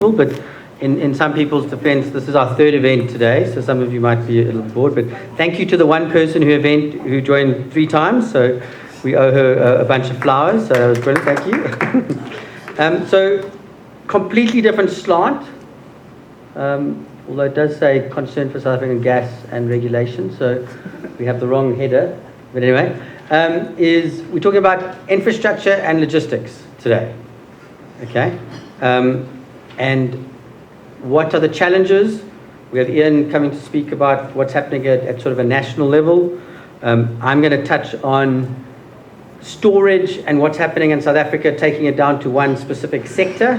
but in some people's defense, this is our third event today, so some of you might be a little bored, but thank you to the one person who joined 3 times, so we owe her a bunch of flowers, so that was brilliant, thank you. So, completely different slant, although it does say concern for South African gas and regulation, so we have the wrong header, but anyway, we're talking about infrastructure and logistics today, okay? And what are the challenges? We have Ian coming to speak about what's happening at sort of a national level. I'm going to touch on storage and what's happening in South Africa, taking it down to one specific sector.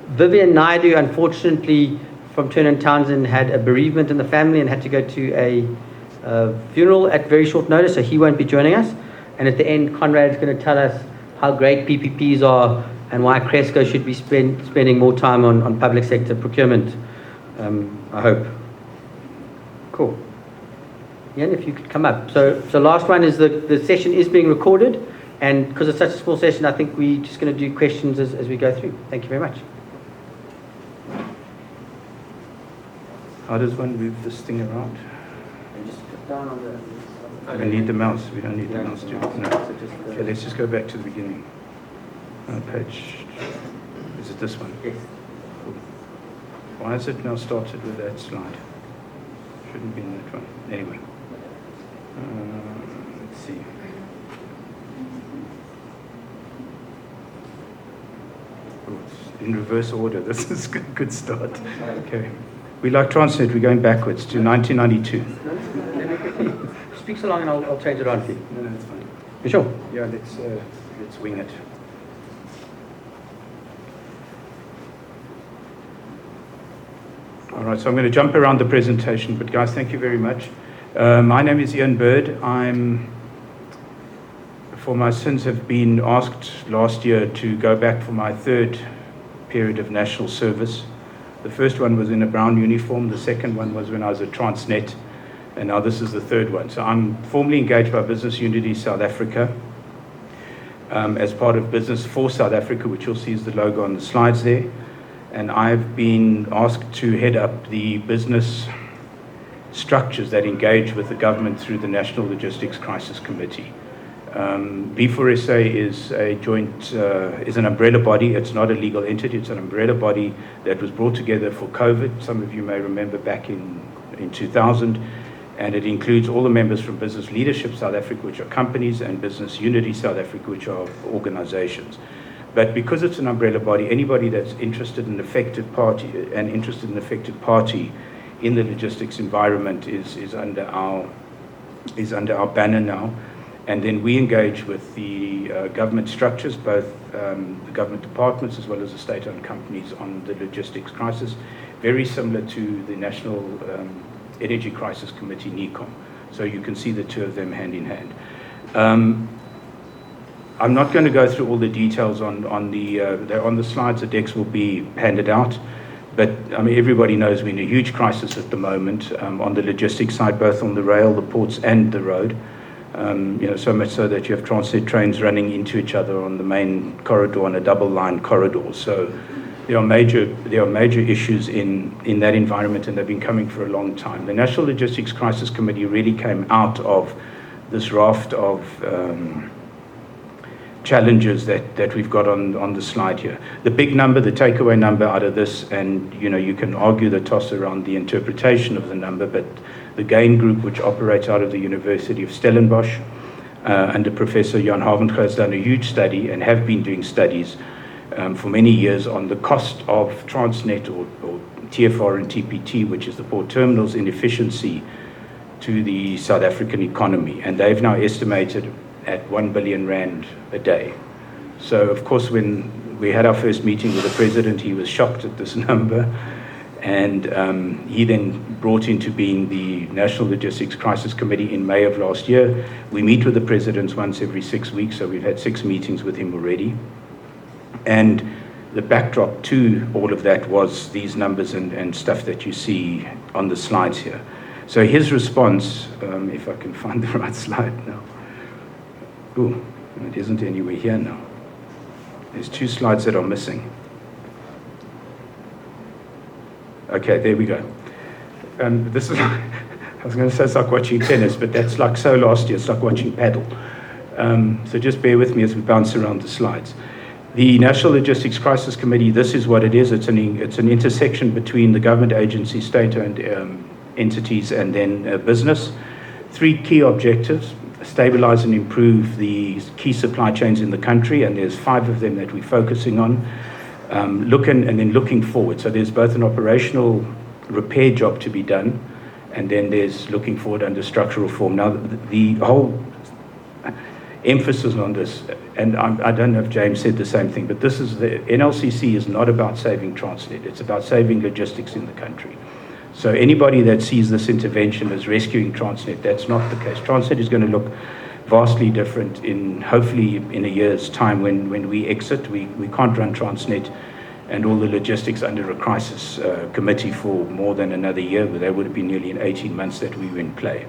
Vivian Naidu, unfortunately, from Turner & Townsend, had a bereavement in the family and had to go to a funeral at very short notice, so he won't be joining us. And at the end, Conrad's going to tell us how great PPPs are and why Cresco should be spending more time on public sector procurement, I hope. Cool. Ian, if you could come up. So last one is the session is being recorded, and because it's such a small session, I think we're just going to do questions as we go through. Thank you very much. How does one move this thing around? And just put down on the... We need the mouse. We don't need the mouse to... No. Okay, let's just go back to the beginning. Page, is it this one? Yes. Cool. Why has it now started with that slide? Shouldn't be in that one. Anyway, let's see. Oh, it's in reverse order. This is a good start. Okay. We like Transnet. We're going backwards to 1992. Speak so long and I'll change it on for you. No, it's fine. You sure? Yeah, let's wing it. All right, so I'm going to jump around the presentation, but guys, thank you very much. My name is Ian Bird. For my sins, have been asked last year to go back for my 3rd period of national service. The first one was in a brown uniform. The second one was when I was at Transnet, and now this is the 3rd one. So I'm formally engaged by Business Unity South Africa as part of Business for South Africa, which you'll see is the logo on the slides there. And I've been asked to head up the business structures that engage with the government through the National Logistics Crisis Committee. B4SA is a joint, is an umbrella body. It's not a legal entity. It's an umbrella body that was brought together for COVID. Some of you may remember back in 2000. And it includes all the members from Business Leadership South Africa, which are companies, and Business Unity South Africa, which are organizations. But because it's an umbrella body, anybody that's interested in an affected party in the logistics environment is under our banner now. And then we engage with the government structures, both the government departments as well as the state-owned companies on the logistics crisis, very similar to the National Energy Crisis Committee, NECOM. So you can see the two of them hand in hand. I'm not going to go through all the details on the slides. The decks will be handed out, but I mean everybody knows we're in a huge crisis at the moment on the logistics side, both on the rail, the ports, and the road. So much so that you have Transnet trains running into each other on the main corridor on a double-line corridor. So there are major issues in that environment, and they've been coming for a long time. The National Logistics Crisis Committee really came out of this raft of challenges that we've got on the slide here. The big number, the takeaway number out of this, and you can argue the toss around the interpretation of the number, but the GAIN group, which operates out of the University of Stellenbosch, under Professor Jan Havenga, has done a huge study and have been doing studies for many years on the cost of Transnet or TFR and TPT, which is the port terminals, inefficiency to the South African economy. And they've now estimated at 1 billion rand a day. So of course when we had our first meeting with the president, he was shocked at this number, and he then brought into being the National Logistics Crisis Committee in May of last year. We meet with the presidents once every 6 weeks, so we've had 6 meetings with him already. And the backdrop to all of that was these numbers and stuff that you see on the slides here. So his response, if I can find the right slide now. Ooh, it isn't anywhere here now. There's 2 slides that are missing. Okay, there we go. This is, I was going to say it's like watching tennis, but that's like so last year, it's like watching paddle. So just bear with me as we bounce around the slides. The National Logistics Crisis Committee, this is what it is. It's an intersection between the government agencies, state-owned entities, and then business. 3 key objectives: stabilize and improve the key supply chains in the country, and there's 5 of them that we're focusing on. And then looking forward. So there's both an operational repair job to be done, and then there's looking forward under structural reform. Now, the whole emphasis on this, and I don't know if James said the same thing, but this is the NLCC is not about saving Transnet. It's about saving logistics in the country. So anybody that sees this intervention as rescuing Transnet, that's not the case. Transnet is going to look vastly different hopefully in a year's time when we exit. We can't run Transnet and all the logistics under a crisis committee for more than another year. But that would have been nearly in 18 months that we were in play.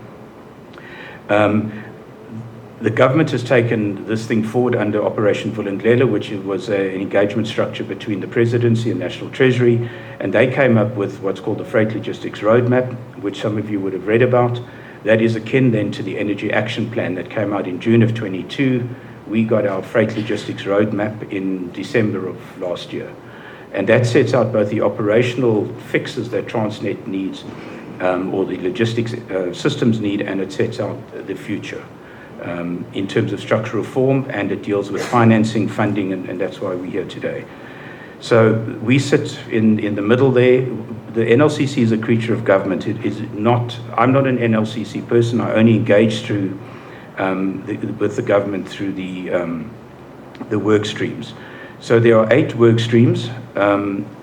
The government has taken this thing forward under Operation Vulindlela, which was an engagement structure between the Presidency and National Treasury, and they came up with what's called the Freight Logistics Roadmap, which some of you would have read about. That is akin then to the Energy Action Plan that came out in June of 22. We got our Freight Logistics Roadmap in December of last year. And that sets out both the operational fixes that Transnet needs, or the logistics systems need, and it sets out the future. In terms of structural reform, and it deals with financing, funding, and that's why we're here today. So we sit in the middle there. The NLCC is a creature of government. It is not. I'm not an NLCC person. I only engage through with the government through the work streams. So there are 8 work streams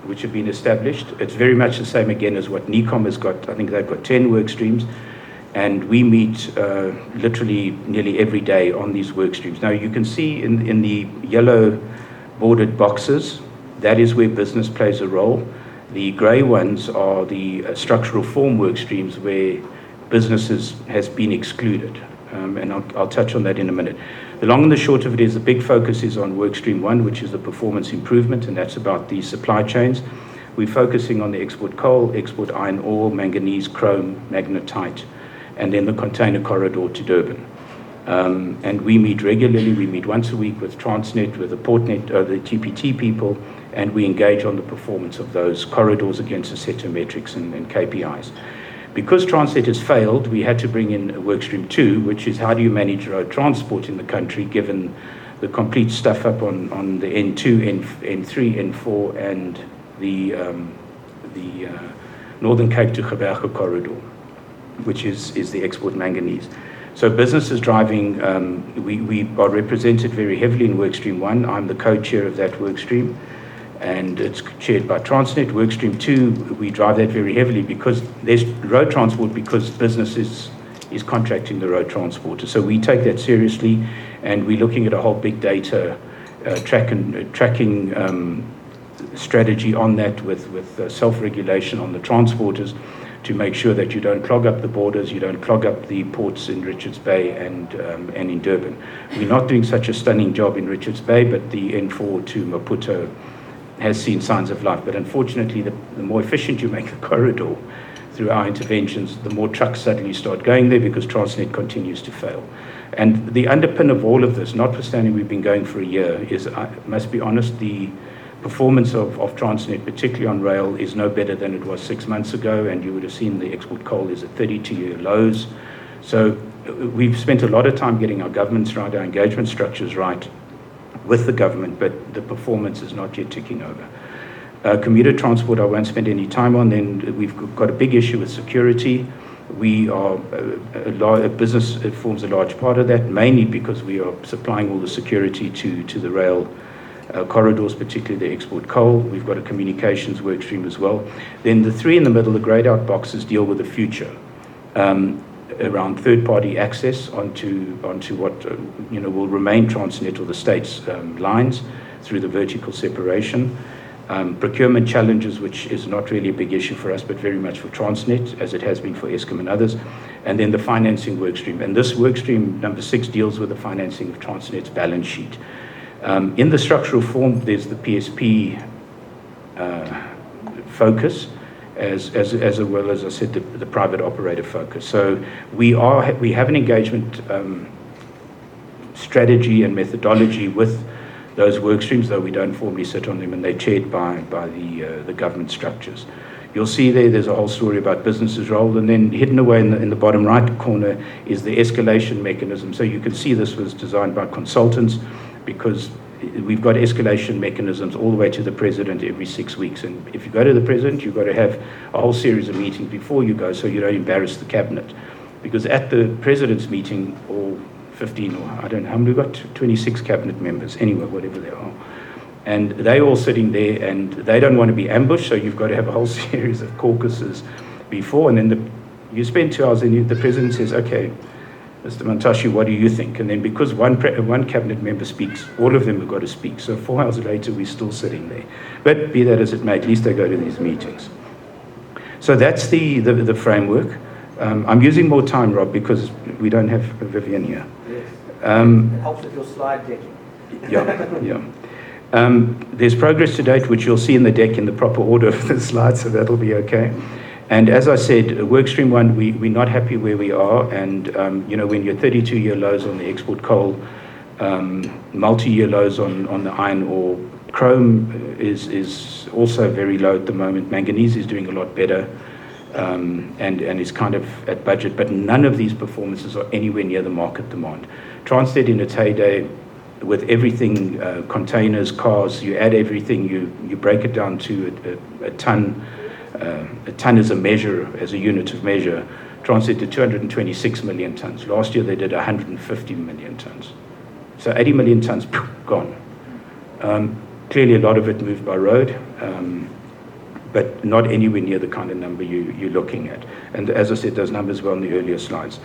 which have been established. It's very much the same again as what NECOM has got. I think they've got 10 work streams. And we meet literally nearly every day on these work streams. Now you can see in the yellow bordered boxes, that is where business plays a role. The grey ones are the structural reform work streams where businesses has been excluded. And I'll touch on that in a minute. The long and the short of it is the big focus is on work stream 1, which is the performance improvement, and that's about the supply chains. We're focusing on the export coal, export iron ore, manganese, chrome, magnetite, and then the container corridor to Durban. And we meet regularly. We meet once a week with Transnet, with the Portnet, the GPT people, and we engage on the performance of those corridors against a set of metrics and KPIs. Because Transnet has failed, we had to bring in workstream 2, which is how do you manage road transport in the country, given the complete stuff up on the N2, N3, N4, and the Northern Cape to Gqeberha corridor, which is the export manganese. So business is driving, we are represented very heavily in workstream 1. I'm the co-chair of that workstream, and it's chaired by Transnet. Workstream 2, we drive that very heavily because there's road transport, because business is contracting the road transporter. So we take that seriously, and we're looking at a whole big data tracking strategy on that with self-regulation on the transporters, to make sure that you don't clog up the borders, you don't clog up the ports in Richards Bay and in Durban. We're not doing such a stunning job in Richards Bay, but the N4 to Maputo has seen signs of life. But unfortunately, the more efficient you make the corridor through our interventions, the more trucks suddenly start going there, because Transnet continues to fail. And the underpin of all of this, notwithstanding we've been going for a year, is, I must be honest, the performance of Transnet, particularly on rail, is no better than it was 6 months ago, and you would have seen the export coal is at 32-year lows. So we've spent a lot of time getting our governments right, our engagement structures right with the government, but the performance is not yet ticking over. Commuter transport, I won't spend any time on. Then we've got a big issue with security. We are a business, it forms a large part of that, mainly because we are supplying all the security to the rail corridors, particularly the export coal. We've got a communications work stream as well. Then the 3 in the middle, the greyed out boxes, deal with the future, around third-party access onto what will remain Transnet or the state's lines through the vertical separation. Procurement challenges, which is not really a big issue for us, but very much for Transnet, as it has been for Eskom and others. And then the financing work stream. And this work stream, number 6, deals with the financing of Transnet's balance sheet. In the structural form, there's the PSP focus, as well as I said, the private operator focus. So we have an engagement strategy and methodology with those work streams, though we don't formally sit on them, and they're chaired by the government structures. You'll see there's a whole story about businesses' role, and then hidden away in the bottom right corner is the escalation mechanism. So you can see this was designed by consultants, because we've got escalation mechanisms all the way to the president every 6 weeks. And if you go to the president, you've got to have a whole series of meetings before you go, so you don't embarrass the cabinet. Because at the president's meeting, all 15, or I don't know how many, we've got 26 cabinet members, anyway, whatever they are. And they're all sitting there, and they don't want to be ambushed, so you've got to have a whole series of caucuses before. And then you spend 2 hours, and the president says, okay, Mr. Mantashe, what do you think? And then because one cabinet member speaks, all of them have got to speak. So 4 hours later, we're still sitting there. But be that as it may, at least they go to these meetings. So that's the framework. I'm using more time, Rob, because we don't have Vivian here. Yes. It helps with your slide decking. Yeah. There's progress to date, which you'll see in the deck in the proper order of the slides, so that'll be okay. And as I said, work stream 1, we're not happy where we are, and when you're 32-year lows on the export coal, multi-year lows on the iron ore, chrome is also very low at the moment. Manganese is doing a lot better, and is kind of at budget, but none of these performances are anywhere near the market demand. Transnet in its heyday, with everything, containers, cars, you add everything, you break it down to a ton. A ton is a measure, as a unit of measure. Transnet did 226 million tons. Last year they did 150 million tons. So 80 million tons, gone. Clearly a lot of it moved by road, but not anywhere near the kind of number you're looking at. And as I said, those numbers were on the earlier slides.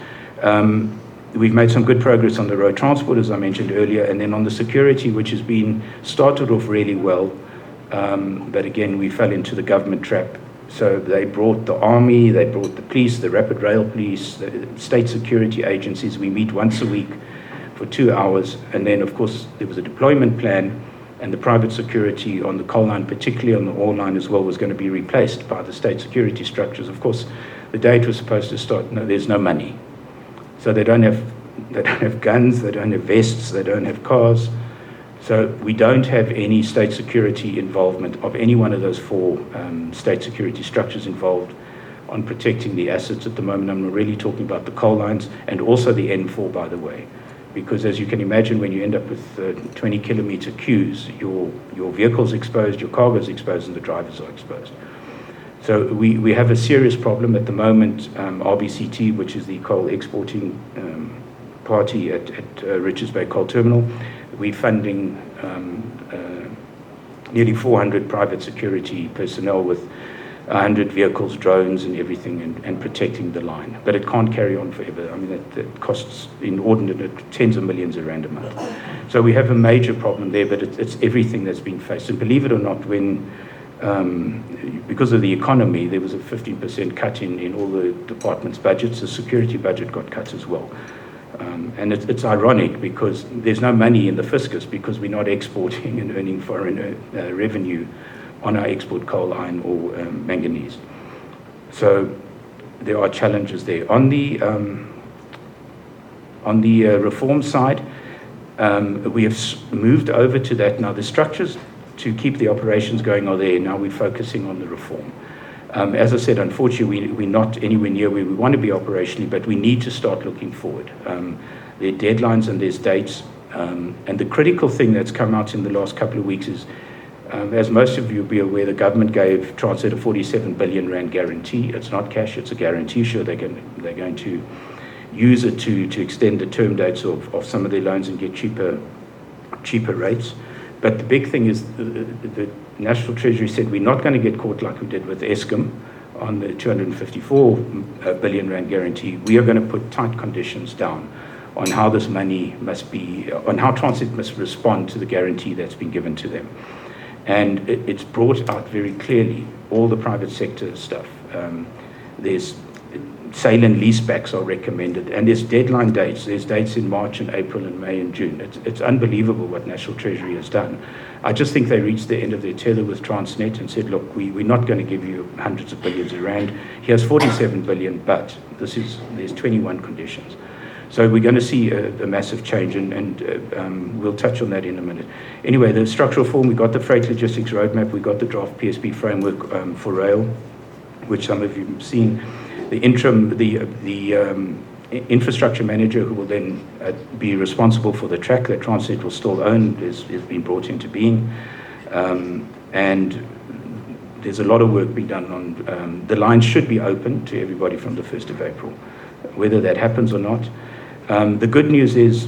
We've made some good progress on the road transport, as I mentioned earlier, and then on the security, which has been started off really well, but again, we fell into the government trap. So they brought the army, they brought the police, the rapid rail police, the state security agencies. We meet once a week for 2 hours, and then of course there was a deployment plan, and the private security on the coal line, particularly on the ore line as well, was going to be replaced by the state security structures. Of course, the day it was supposed to start, there's no money. So they don't have guns, they don't have vests, they don't have cars. So we don't have any state security involvement of any one of those 4 state security structures involved on protecting the assets at the moment. I'm really talking about the coal lines and also the N4, by the way, because as you can imagine, when you end up with 20-kilometer queues, your vehicle's exposed, your cargo's exposed, and the drivers are exposed. So we have a serious problem at the moment. RBCT, which is the coal exporting party at Richards Bay Coal Terminal, we're funding nearly 400 private security personnel with 100 vehicles, drones, and everything, and protecting the line. But it can't carry on forever. I mean, it costs inordinate tens of millions of rand a month. So we have a major problem there, but it's everything that's been faced. And believe it or not, when because of the economy, there was a 15% cut in all the departments' budgets. The security budget got cut as well. And it's ironic because there's no money in the fiscus because we're not exporting and earning foreign revenue on our export coal, iron, or manganese. So there are challenges there. On the reform side, we have moved over to that now. The structures to keep the operations going are there. Now we're focusing on the reform. As I said, unfortunately, we're not anywhere near where we want to be operationally, but we need to start looking forward. There are deadlines and there's dates. And the critical thing that's come out in the last couple of weeks is, as most of you will be aware, the government gave Transnet a 47 billion rand guarantee. It's not cash, it's a guarantee. Sure, they're going to use it to extend the term dates of some of their loans and get cheaper rates. But the big thing is the National Treasury said we're not going to get caught like we did with Eskom on the 254 billion rand guarantee. We are going to put tight conditions down on how this money must be, on how Transnet must respond to the guarantee that's been given to them. And it's brought out very clearly all the private sector stuff. There's sale and leasebacks are recommended, and there's deadline dates. There's dates in March and April and May and June. It's unbelievable what National Treasury has done. I just think they reached the end of their tether with Transnet and said, look, we're not going to give you hundreds of billions of rand. Here's 47 billion, but there's 21 conditions. So we're going to see a massive change, and we'll touch on that in a minute. Anyway, the structural reform, we got the freight logistics roadmap, we got the draft PSP framework for rail, which some of you have seen. The interim, the infrastructure manager, who will then be responsible for the track that Transnet will still own, has been brought into being. And there's a lot of work being done on, the lines should be open to everybody from the 1st of April, whether that happens or not. The good news is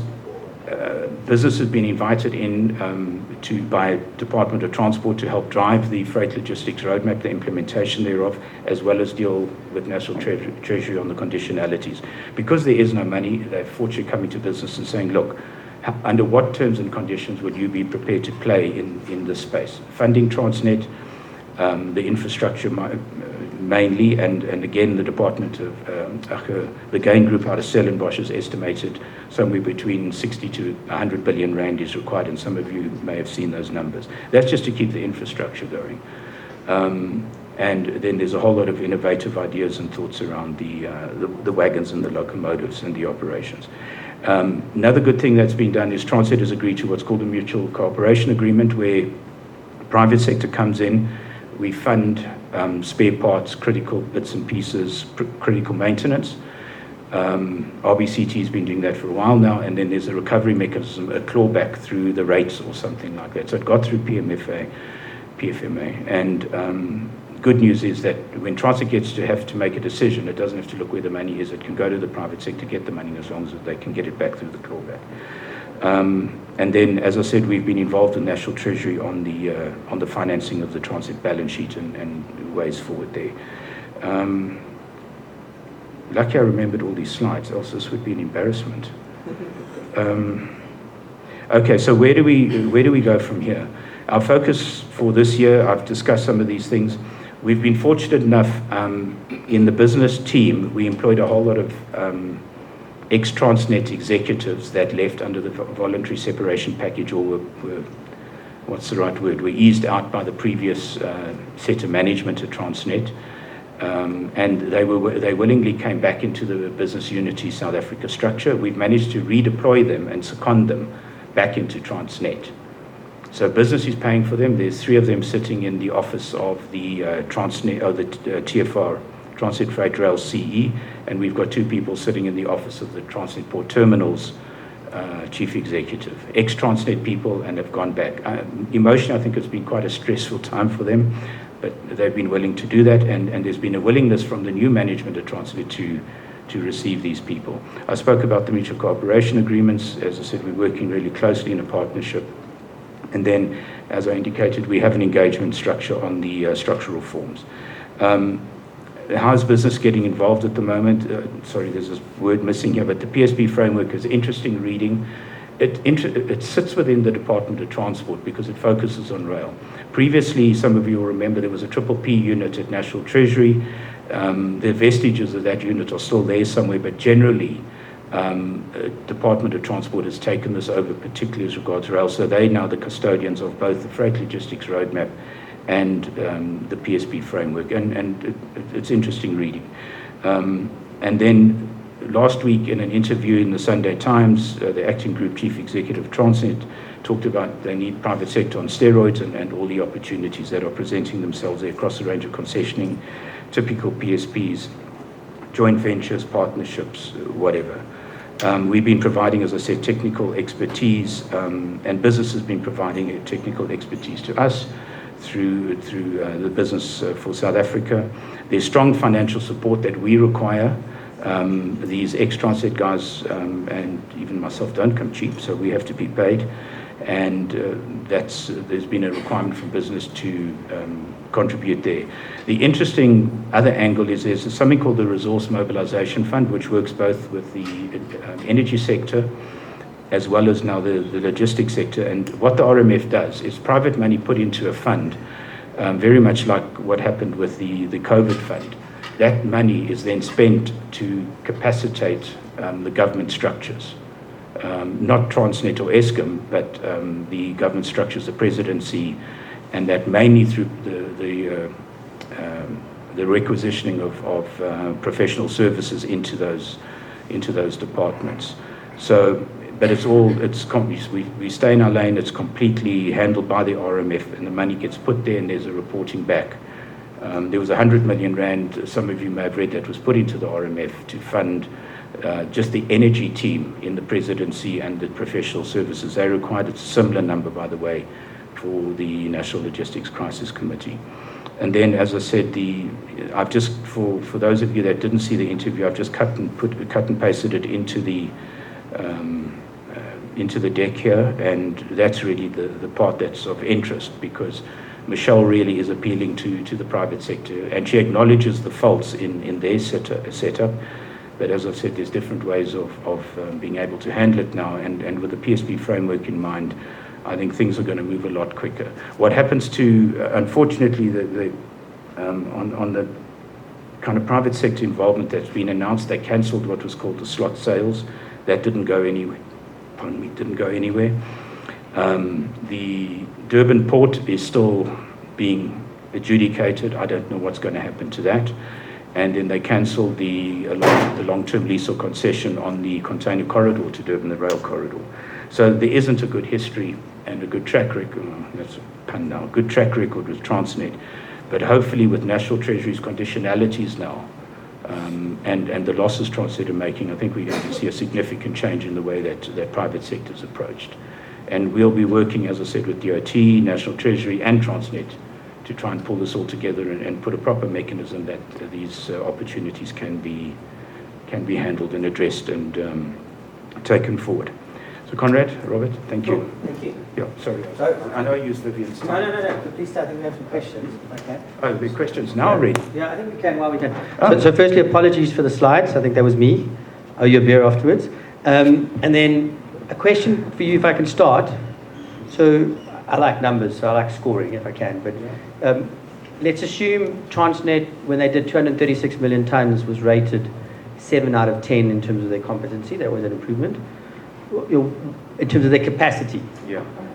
business has been invited in by Department of Transport to help drive the freight logistics roadmap, the implementation thereof, as well as deal with National Treasury on the conditionalities. Because there is no money, they're fortunately coming to business and saying, look, under what terms and conditions would you be prepared to play in this space? Funding Transnet, the infrastructure mainly, and again the Department of the Gain Group out of Stellenbosch has estimated somewhere between 60 to 100 billion rand is required, and some of you may have seen those numbers. That's just to keep the infrastructure going. And then there's a whole lot of innovative ideas and thoughts around the wagons and the locomotives and the operations. Another good thing that's been done is Transnet has agreed to what's called a mutual cooperation agreement, where private sector comes in, we fund spare parts, critical bits and pieces, critical maintenance. RBCT has been doing that for a while now, and then there's a recovery mechanism, a clawback through the rates or something like that. So it got through PFMA, and good news is that when Transnet gets to have to make a decision, it doesn't have to look where the money is. It can go to the private sector, get the money, as long as they can get it back through the clawback. And then, as I said, we've been involved in National Treasury on the financing of the Transnet balance sheet and ways forward there. Lucky I remembered all these slides, else this would be an embarrassment. Okay, so where do we go from here? Our focus for this year, I've discussed some of these things. We've been fortunate enough in the business team, we employed a whole lot of ex-Transnet executives that left under the voluntary separation package, or were what's the right word, were eased out by the previous set of management at Transnet. And they willingly came back into the Business Unity South Africa structure. We've managed to redeploy them and second them back into Transnet. So business is paying for them. There's 3 of them sitting in the office of the Transnet, or the TFR, Transnet Freight Rail CE, and we've got 2 people sitting in the office of the Transnet Port Terminals Chief Executive, ex-Transnet people, and have gone back. Emotionally, I think it's been quite a stressful time for them, but they've been willing to do that, and there's been a willingness from the new management at Transnet to receive these people. I spoke about the mutual cooperation agreements. As I said, we're working really closely in a partnership. And then, as I indicated, we have an engagement structure on the structural reforms. How is business getting involved at the moment? Sorry, there's a word missing here, but the PSP framework is interesting reading. It sits within the Department of Transport because it focuses on rail. Previously, some of you will remember there was a P unit at National Treasury. The vestiges of that unit are still there somewhere, but generally, Department of Transport has taken this over, particularly as regards rail. So they're now the custodians of both the freight logistics roadmap and the PSP framework, and it's interesting reading. And then last week in an interview in the Sunday Times, the acting group chief executive of Transnet talked about they need private sector on steroids and all the opportunities that are presenting themselves there across a range of concessioning, typical PSPs, joint ventures, partnerships, whatever. We've been providing, as I said, technical expertise, and business has been providing technical expertise to us through the Business for South Africa. There's strong financial support that we require. These ex-Transnet guys and even myself don't come cheap, so we have to be paid. And there's been a requirement for business to contribute there. The interesting other angle is there's something called the Resource Mobilization Fund, which works both with the energy sector as well as now the logistics sector. And what the RMF does is private money put into a fund, very much like what happened with the COVID fund. that money is then spent to capacitate the government structures. Not Transnet or Eskom, but the government structures, the presidency, and that mainly through the requisitioning of professional services into those departments. So, but we stay in our lane. It's completely handled by the RMF, and the money gets put there, and there's a reporting back. There was 100 million rand. Some of you may have read that was put into the RMF to fund just the energy team in the presidency and the professional services. They required a similar number, by the way, for the National Logistics Crisis Committee. And then, as I said, I've just, for those of you that didn't see the interview, I've just cut and pasted it into the deck here, and that's really the part that's of interest, because Michelle really is appealing to the private sector, and she acknowledges the faults in their setup. But as I've said, there's different ways of being able to handle it now, and with the PSP framework in mind, I think things are going to move a lot quicker. What happens to, unfortunately, on the kind of private sector involvement that's been announced, they cancelled what was called the slot sales. That didn't go anywhere. The Durban port is still being adjudicated. I don't know what's going to happen to that. And then they cancelled the long-term lease or concession on the container corridor to Durban, the rail corridor. So there isn't a good history and a good track record. That's a pun now. Good track record with Transnet. But hopefully with National Treasury's conditionalities now, and the losses Transnet are making, I think we're going to see a significant change in the way that private sector is approached. And we'll be working, as I said, with DOT, National Treasury, and Transnet to try and pull this all together and put a proper mechanism that these opportunities can be handled and addressed and taken forward. So Conrad, Robert, thank you. Cool. Thank you. Yeah, sorry. I know I used Vivian's time. No. But please, I think we have some questions. Okay. Oh, the questions now already? Yeah, I think we can while we can. So firstly, apologies for the slides. I think that was me. I owe you a beer afterwards. And then a question for you, if I can start. So I like numbers, so I like scoring if I can. But let's assume Transnet, when they did 236 million tonnes, was rated 7 out of 10 in terms of their competency. That was an improvement. In terms of their capacity,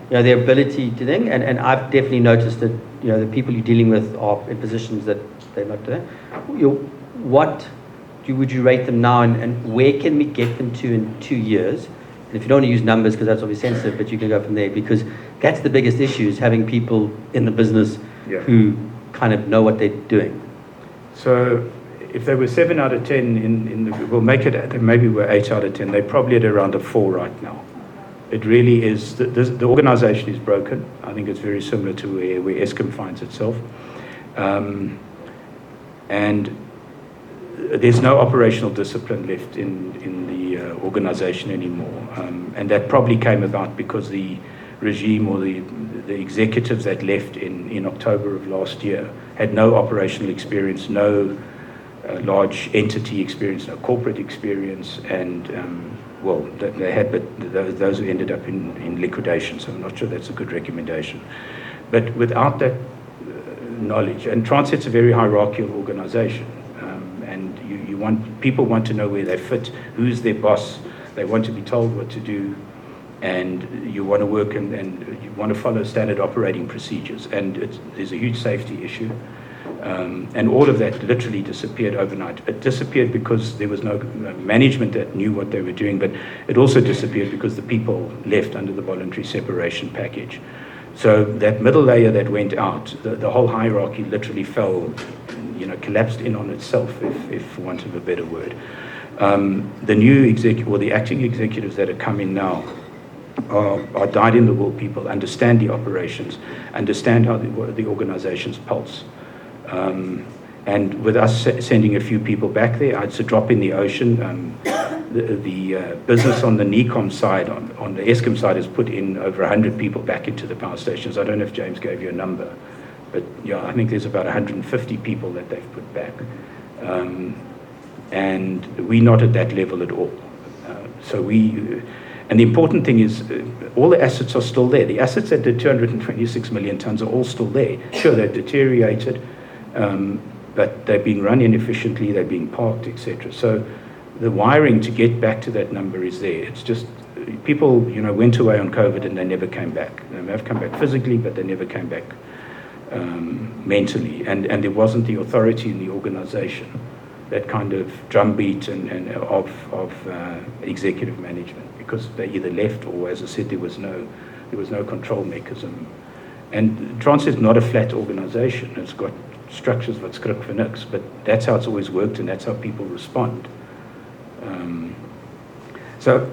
their ability to think, and I've definitely noticed that the people you're dealing with are in positions that they're not doing. What would you rate them now, and where can we get them to in 2 years? And if you don't want to use numbers because that's obviously sensitive, but you can go from there, because that's the biggest issue, is having people in the business who kind of know what they're doing. So if they were 7 out of 10 we'll make it, maybe we're 8 out of 10, they're probably at around a 4 right now. It really is, the organization is broken. I think it's very similar to where Eskom finds itself. And there's no operational discipline left in the organization anymore. And that probably came about because the regime or the executives that left in October of last year had no operational experience, no large entity experience, no corporate experience, and they had, but those who ended up in liquidation. So I'm not sure that's a good recommendation. But without that knowledge, and Transnet's a very hierarchical organization, and people want to know where they fit, who's their boss. They want to be told what to do, and you want to work and you want to follow standard operating procedures. And there's a huge safety issue. And all of that literally disappeared overnight. It disappeared because there was no management that knew what they were doing, but it also disappeared because the people left under the voluntary separation package. So that middle layer that went out, the whole hierarchy literally fell, collapsed in on itself, if for want of a better word. The new the acting executives that are coming now are dyed-in-the-wool people, understand the operations, understand how the organization's pulse. And with us sending a few people back there, it's a drop in the ocean. The business on the NECOM side, on the Eskom side, has put in over 100 people back into the power stations. I don't know if James gave you a number, but I think there's about 150 people that they've put back. And we're not at that level at all. And the important thing is, all the assets are still there. The assets that did 226 million tonnes are all still there. Sure, they've deteriorated, but they're being run inefficiently, they're being parked, etc. So the wiring to get back to that number is there. It's just people, went away on COVID and they never came back. They may have come back physically, but they never came back mentally. And there wasn't the authority in the organization, that kind of drumbeat of executive management, because they either left or, as I said, there was no control mechanism. And Transnet's not a flat organization. It's got structures wat skrik vir niks, but that's how it's always worked and that's how people respond. So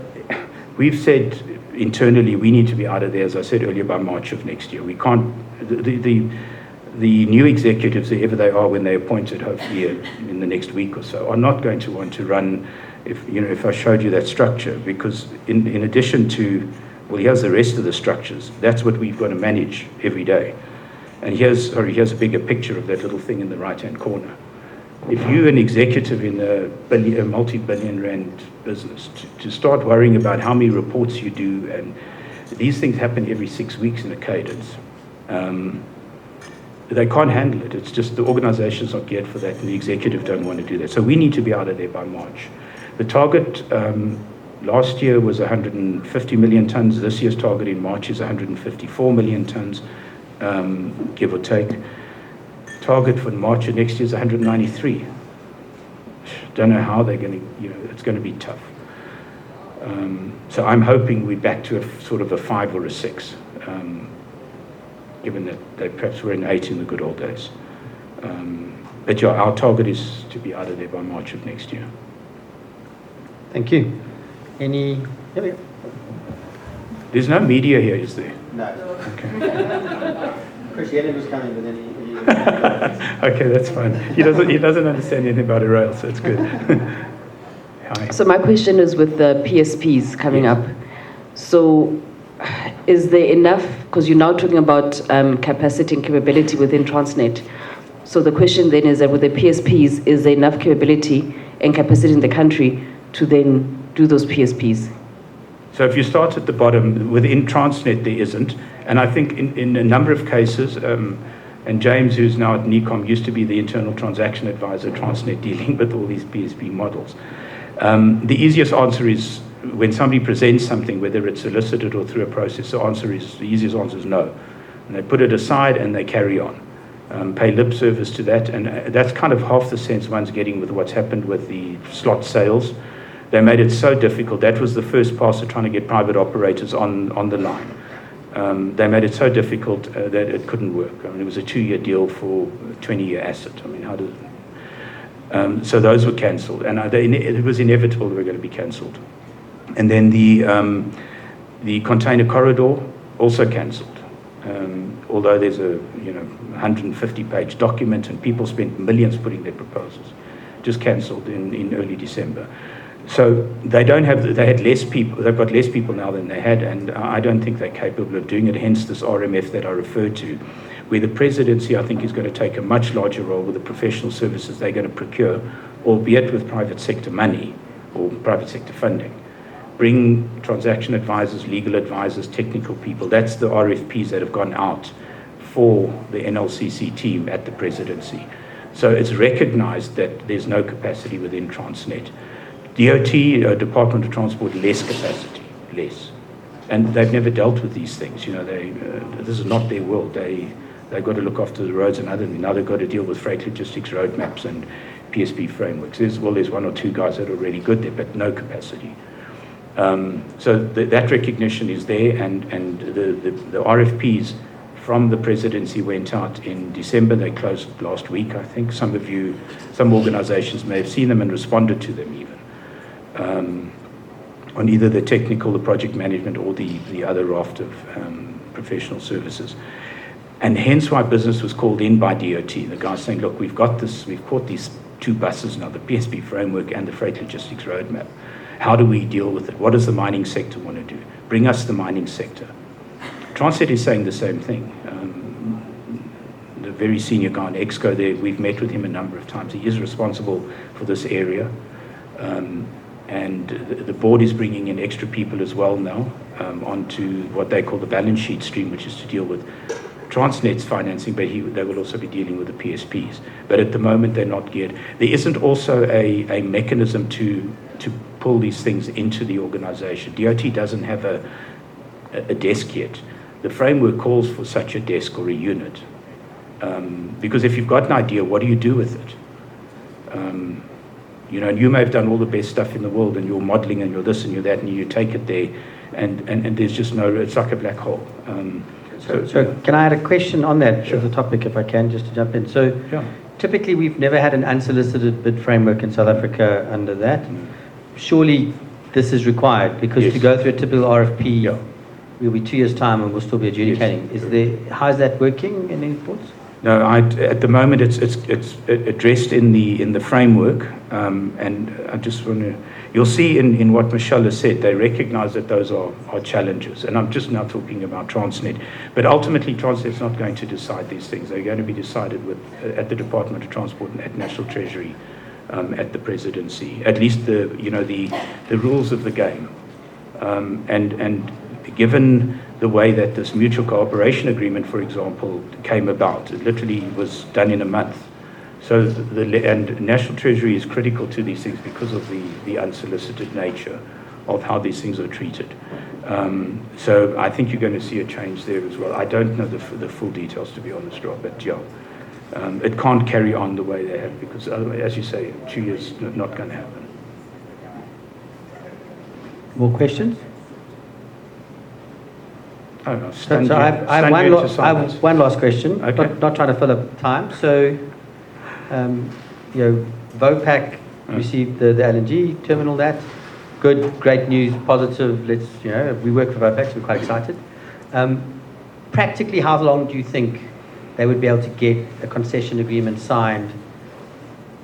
we've said internally we need to be out of there, as I said earlier, by March of next year. We can't, the new executives, whoever they are when they're appointed, hopefully in the next week or so, are not going to want to run, if I showed you that structure, because in addition to, well, here's the rest of the structures, that's what we've got to manage every day. And here's a bigger picture of that little thing in the right-hand corner. If you're an executive in a multi-billion rand business, to start worrying about how many reports you do, and these things happen every 6 weeks in a cadence, they can't handle it. It's just the organization's not geared for that, and the executive don't want to do that. So we need to be out of there by March. The target last year was 150 million tons. This year's target in March is 154 million tons, give or take. Target for March of next year is 193. Don't know how they're going to, it's going to be tough. So I'm hoping we're back to a sort of a 5 or a 6, given that they perhaps were in 8 in the good old days. But yeah, our target is to be out of there by March of next year. Thank you. Here we go. There's no media here, is there? No. Okay. Chris Yellen was coming, but then he Okay, that's fine. He doesn't understand anything about a rail, so it's good. Hi. So my question is with the PSPs coming up. So is there enough, because you're now talking about capacity and capability within Transnet. So the question then is that with the PSPs, is there enough capability and capacity in the country to then do those PSPs? So if you start at the bottom, within Transnet there isn't. And I think in a number of cases, and James, who's now at NECOM, used to be the internal transaction advisor at Transnet dealing with all these PSP models. The easiest answer is when somebody presents something, whether it's solicited or through a process, the easiest answer is no. And they put it aside and they carry on. Pay lip service to that. And that's kind of half the sense one's getting with what's happened with the slot sales. They made it so difficult. That was the first pass of trying to get private operators on the line. They made it so difficult that it couldn't work. I mean, it was a 2-year deal for a 20-year asset. I mean, how does so those were cancelled, and it was inevitable they were going to be cancelled. And then the container corridor also cancelled. Although there's a 150-page document and people spent millions putting their proposals, just cancelled in early December. So they had less people. They've got less people now than they had, and I don't think they're capable of doing it. Hence this RMF that I referred to, where the presidency, I think, is going to take a much larger role with the professional services they're going to procure, albeit with private sector money or private sector funding. Bring transaction advisors, legal advisors, technical people. That's the RFPs that have gone out for the NLCC team at the presidency. So it's recognized that there's no capacity within Transnet. DOT, Department of Transport, less capacity, less. And they've never dealt with these things. This is not their world. They've got to look after the roads and now they've got to deal with freight logistics roadmaps and PSP frameworks. There's 1 or 2 guys that are really good there, but no capacity. So that recognition is there, and the RFPs from the presidency went out in December. They closed last week, I think. Some organizations may have seen them and responded to them even. On either the technical, the project management, or the other raft of professional services. And hence why business was called in by DOT. The guys saying, look, we've got this, we've caught these 2 buses now, the PSP framework and the freight logistics roadmap. How do we deal with it? What does the mining sector want to do? Bring us the mining sector. Transnet is saying the same thing. The very senior guy in EXCO there, we've met with him a number of times. He is responsible for this area. And the board is bringing in extra people as well now onto what they call the balance sheet stream, which is to deal with Transnet's financing, but they will also be dealing with the PSPs. But at the moment, they're not geared. There isn't also a mechanism to pull these things into the organization. DOT doesn't have a desk yet. The framework calls for such a desk or a unit. Because if you've got an idea, what do you do with it? And you may have done all the best stuff in the world, and you're modeling, and you're this, and you're that, and you take it there, and there's just it's like a black hole. So can I add a question on that, the topic, if I can, just to jump in? So typically we've never had an unsolicited bid framework in South Africa under that. Surely this is required, because to go through a typical RFP, we'll be 2 years' time and we'll still be adjudicating. How is that working? Any thoughts? No, at the moment it's addressed in the framework, and I just want to. You'll see in what Michelle has said, they recognise that those are challenges, and I'm just now talking about Transnet. But ultimately, Transnet's not going to decide these things. They're going to be decided at the Department of Transport and at National Treasury, at the Presidency. At least the rules of the game, and given the way that this mutual cooperation agreement, for example, came about, it literally was done in a month. So and National Treasury is critical to these things because of the unsolicited nature of how these things are treated. So I think you're going to see a change there as well. I don't know the full details, to be honest, Rob, but it can't carry on the way they have, because otherwise, as you say, 2 years not going to happen. More questions? I don't know. So I have one last question. Okay. Not trying to fill up time. So, Vopak received the LNG terminal. That good, great news, positive. We work for Vopak, so we're quite excited. Practically, how long do you think they would be able to get a concession agreement signed?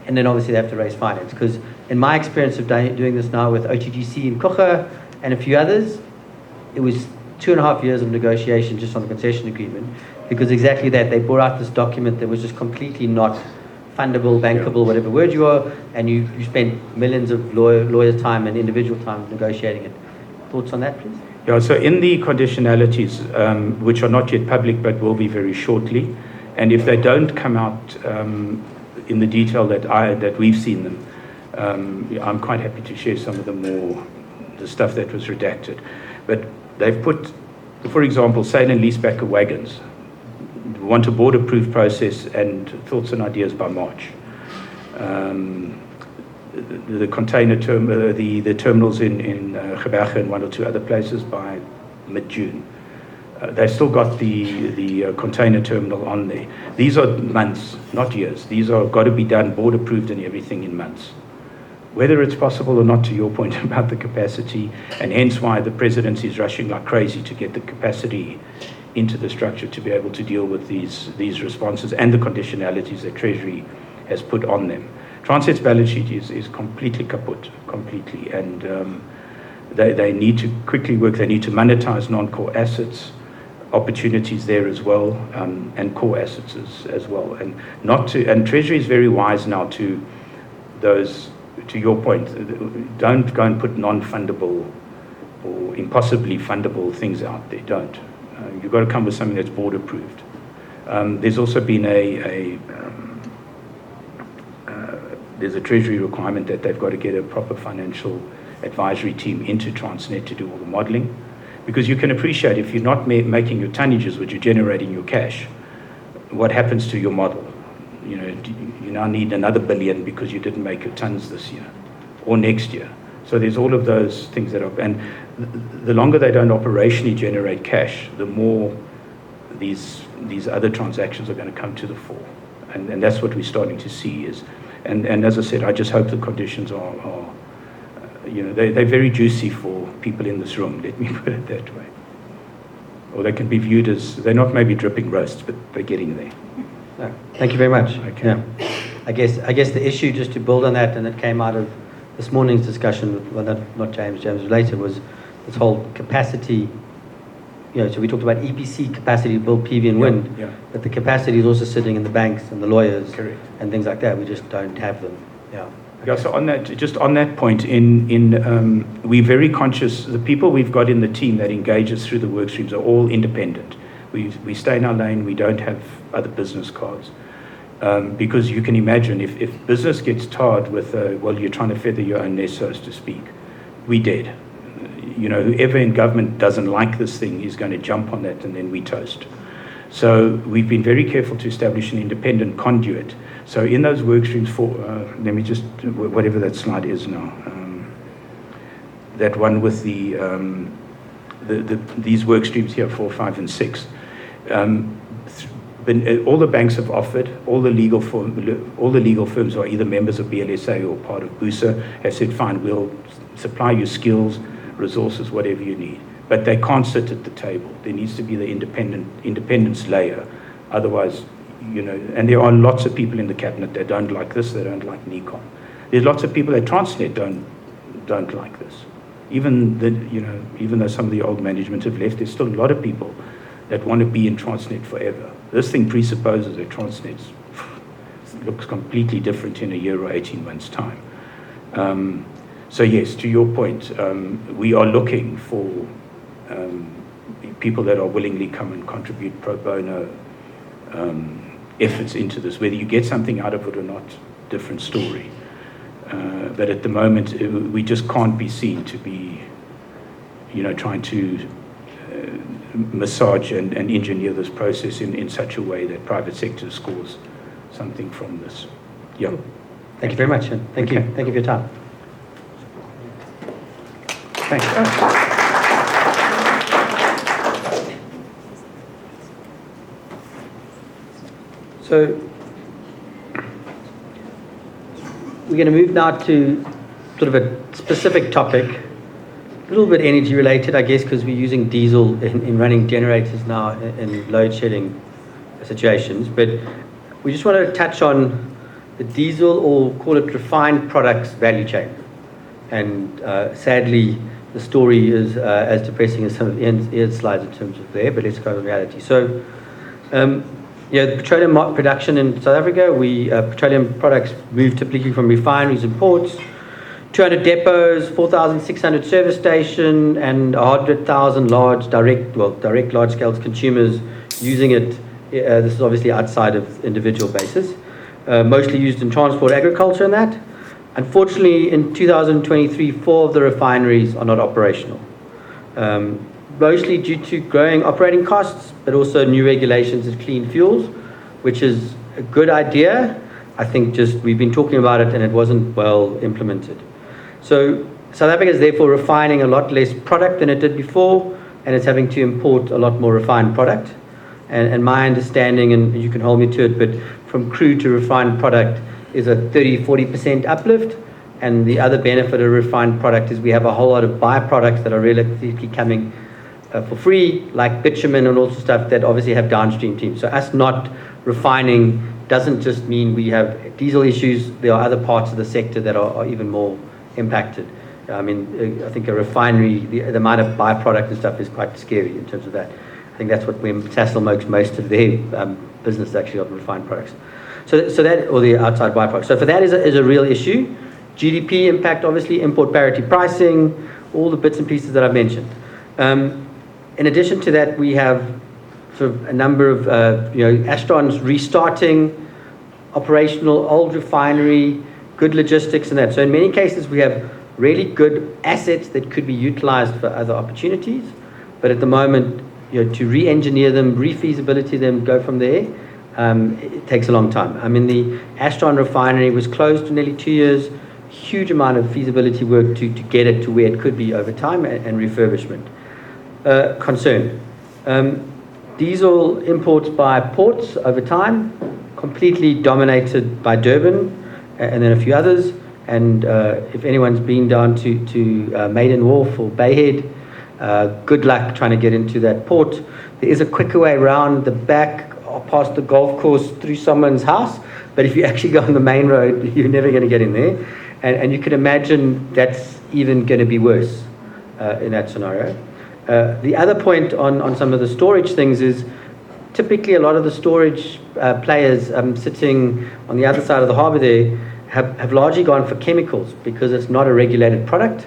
And then obviously they have to raise finance, because in my experience of doing this now with OTGC in Kocha and a few others, it was 2.5 years of negotiation just on the concession agreement, because exactly that, they brought out this document that was just completely not fundable, bankable, whatever word you are, and you spent millions of lawyers' time and individual time negotiating it. Thoughts on that, please? Yeah, so in the conditionalities, which are not yet public but will be very shortly, and if they don't come out in the detail that we've seen them, I'm quite happy to share some of the stuff that was redacted. But they've put, for example, sale and leaseback of wagons. We want a board-approved process and thoughts and ideas by March. The container the terminals in Gqeberha and one or two other places by mid-June. They've still got the container terminal on there. These are months, not years. These are got to be done, board-approved and everything in months. Whether it's possible or not, to your point about the capacity, and hence why the presidency is rushing like crazy to get the capacity into the structure to be able to deal with these responses and the conditionalities that Treasury has put on them. Transnet's balance sheet is completely kaput, completely, and they need to quickly work. They need to monetize non-core assets, opportunities there as well, and core assets as well, and Treasury is very wise now to those. To your point, don't go and put non-fundable or impossibly fundable things out there. Don't. You've got to come with something that's board approved. There's also been there's a Treasury requirement that they've got to get a proper financial advisory team into Transnet to do all the modelling, because you can appreciate if you're not making your tonnages, which you're generating your cash, what happens to your model? You now need another billion because you didn't make your tons this year or next year. So there's all of those things that are, and the longer they don't operationally generate cash, the more these other transactions are going to come to the fore. And that's what we're starting to see and as I said, I just hope the conditions are they're very juicy for people in this room, let me put it that way. Or they can be viewed as, they're not maybe dripping roasts, but they're getting there. No, thank you very much. Okay. Yeah. I guess the issue, just to build on that, and it came out of this morning's discussion with, well, not James later, was this whole capacity. So we talked about EPC capacity to build PV and wind, but the capacity is also sitting in the banks and the lawyers. Correct. And things like that. We just don't have them. Yeah. Yeah, so on that point, we're very conscious, the people we've got in the team that engages through the work streams are all independent. We stay in our lane. We don't have other business cards. Because you can imagine if business gets tarred with, well, you're trying to feather your own nest, so to speak, we dead. Whoever in government doesn't like this thing is going to jump on that, and then we toast. So we've been very careful to establish an independent conduit. So in those work streams let me just, whatever that slide is now, that one with these work streams here, 4, 5, and 6. All the banks have offered, all the legal firms are either members of BLSA or part of BUSA, have said, fine, we'll supply you skills, resources, whatever you need. But they can't sit at the table. There needs to be the independence layer. Otherwise, and there are lots of people in the cabinet that don't like this, they don't like NECOM. There's lots of people at Transnet don't like this. Even though some of the old management have left, there's still a lot of people that want to be in Transnet forever. This thing presupposes that Transnet looks completely different in a year or 18 months' time. So yes, to your point, we are looking for people that are willingly come and contribute pro bono efforts into this. Whether you get something out of it or not, different story. But at the moment, we just can't be seen to be, trying to massage and engineer this process in such a way that private sector scores something from this. Yeah. Thank you very much. And thank you. Thank you for your time. Thanks. So we're going to move now to sort of a specific topic, a little bit energy related, I guess, because we're using diesel in running generators now in load shedding situations. But we just want to touch on the diesel, or call it refined products value chain. And sadly, the story is as depressing as some of Ian's slides in terms of there, but let's go to reality. So, the petroleum production in South Africa, petroleum products move typically from refineries and ports, 200 depots, 4,600 service stations, and 100,000 direct large-scale consumers using it. This is obviously outside of individual basis. Mostly used in transport, agriculture, and that. Unfortunately, in 2023, 4 of the refineries are not operational. Mostly due to growing operating costs, but also new regulations of clean fuels, which is a good idea. I think just we've been talking about it and it wasn't well implemented. So South Africa is therefore refining a lot less product than it did before, and it's having to import a lot more refined product. And my understanding, and you can hold me to it, but from crude to refined product is a 30-40% uplift. And the other benefit of refined product is we have a whole lot of byproducts that are relatively coming for free, like bitumen and all sorts of stuff that obviously have downstream teams. So us not refining doesn't just mean we have diesel issues. There are other parts of the sector that are even more impacted. I mean, I think a refinery, the amount of byproduct and stuff is quite scary in terms of that. I think that's what Sasol makes most of their business actually of refined products. So that, or the outside byproducts. So for that is a real issue. GDP impact, obviously, import parity pricing, all the bits and pieces that I've mentioned. In addition to that, we have sort of a number of, Astron's restarting, operational, old refinery, good logistics and that. So in many cases, we have really good assets that could be utilized for other opportunities. But at the moment, to re-engineer them, re-feasibility them, go from there, it takes a long time. I mean, the Astron refinery was closed for nearly 2 years, huge amount of feasibility work to get it to where it could be over time, and refurbishment. Concern. Diesel imports by ports over time, completely dominated by Durban and then a few others. And if anyone's been down to Maiden Wharf or Bayhead, good luck trying to get into that port. There is a quicker way around the back, past the golf course, through someone's house. But if you actually go on the main road, you're never going to get in there. And you can imagine that's even going to be worse in that scenario. The other point on some of the storage things is typically a lot of the storage players sitting on the other side of the harbour there have largely gone for chemicals because it's not a regulated product,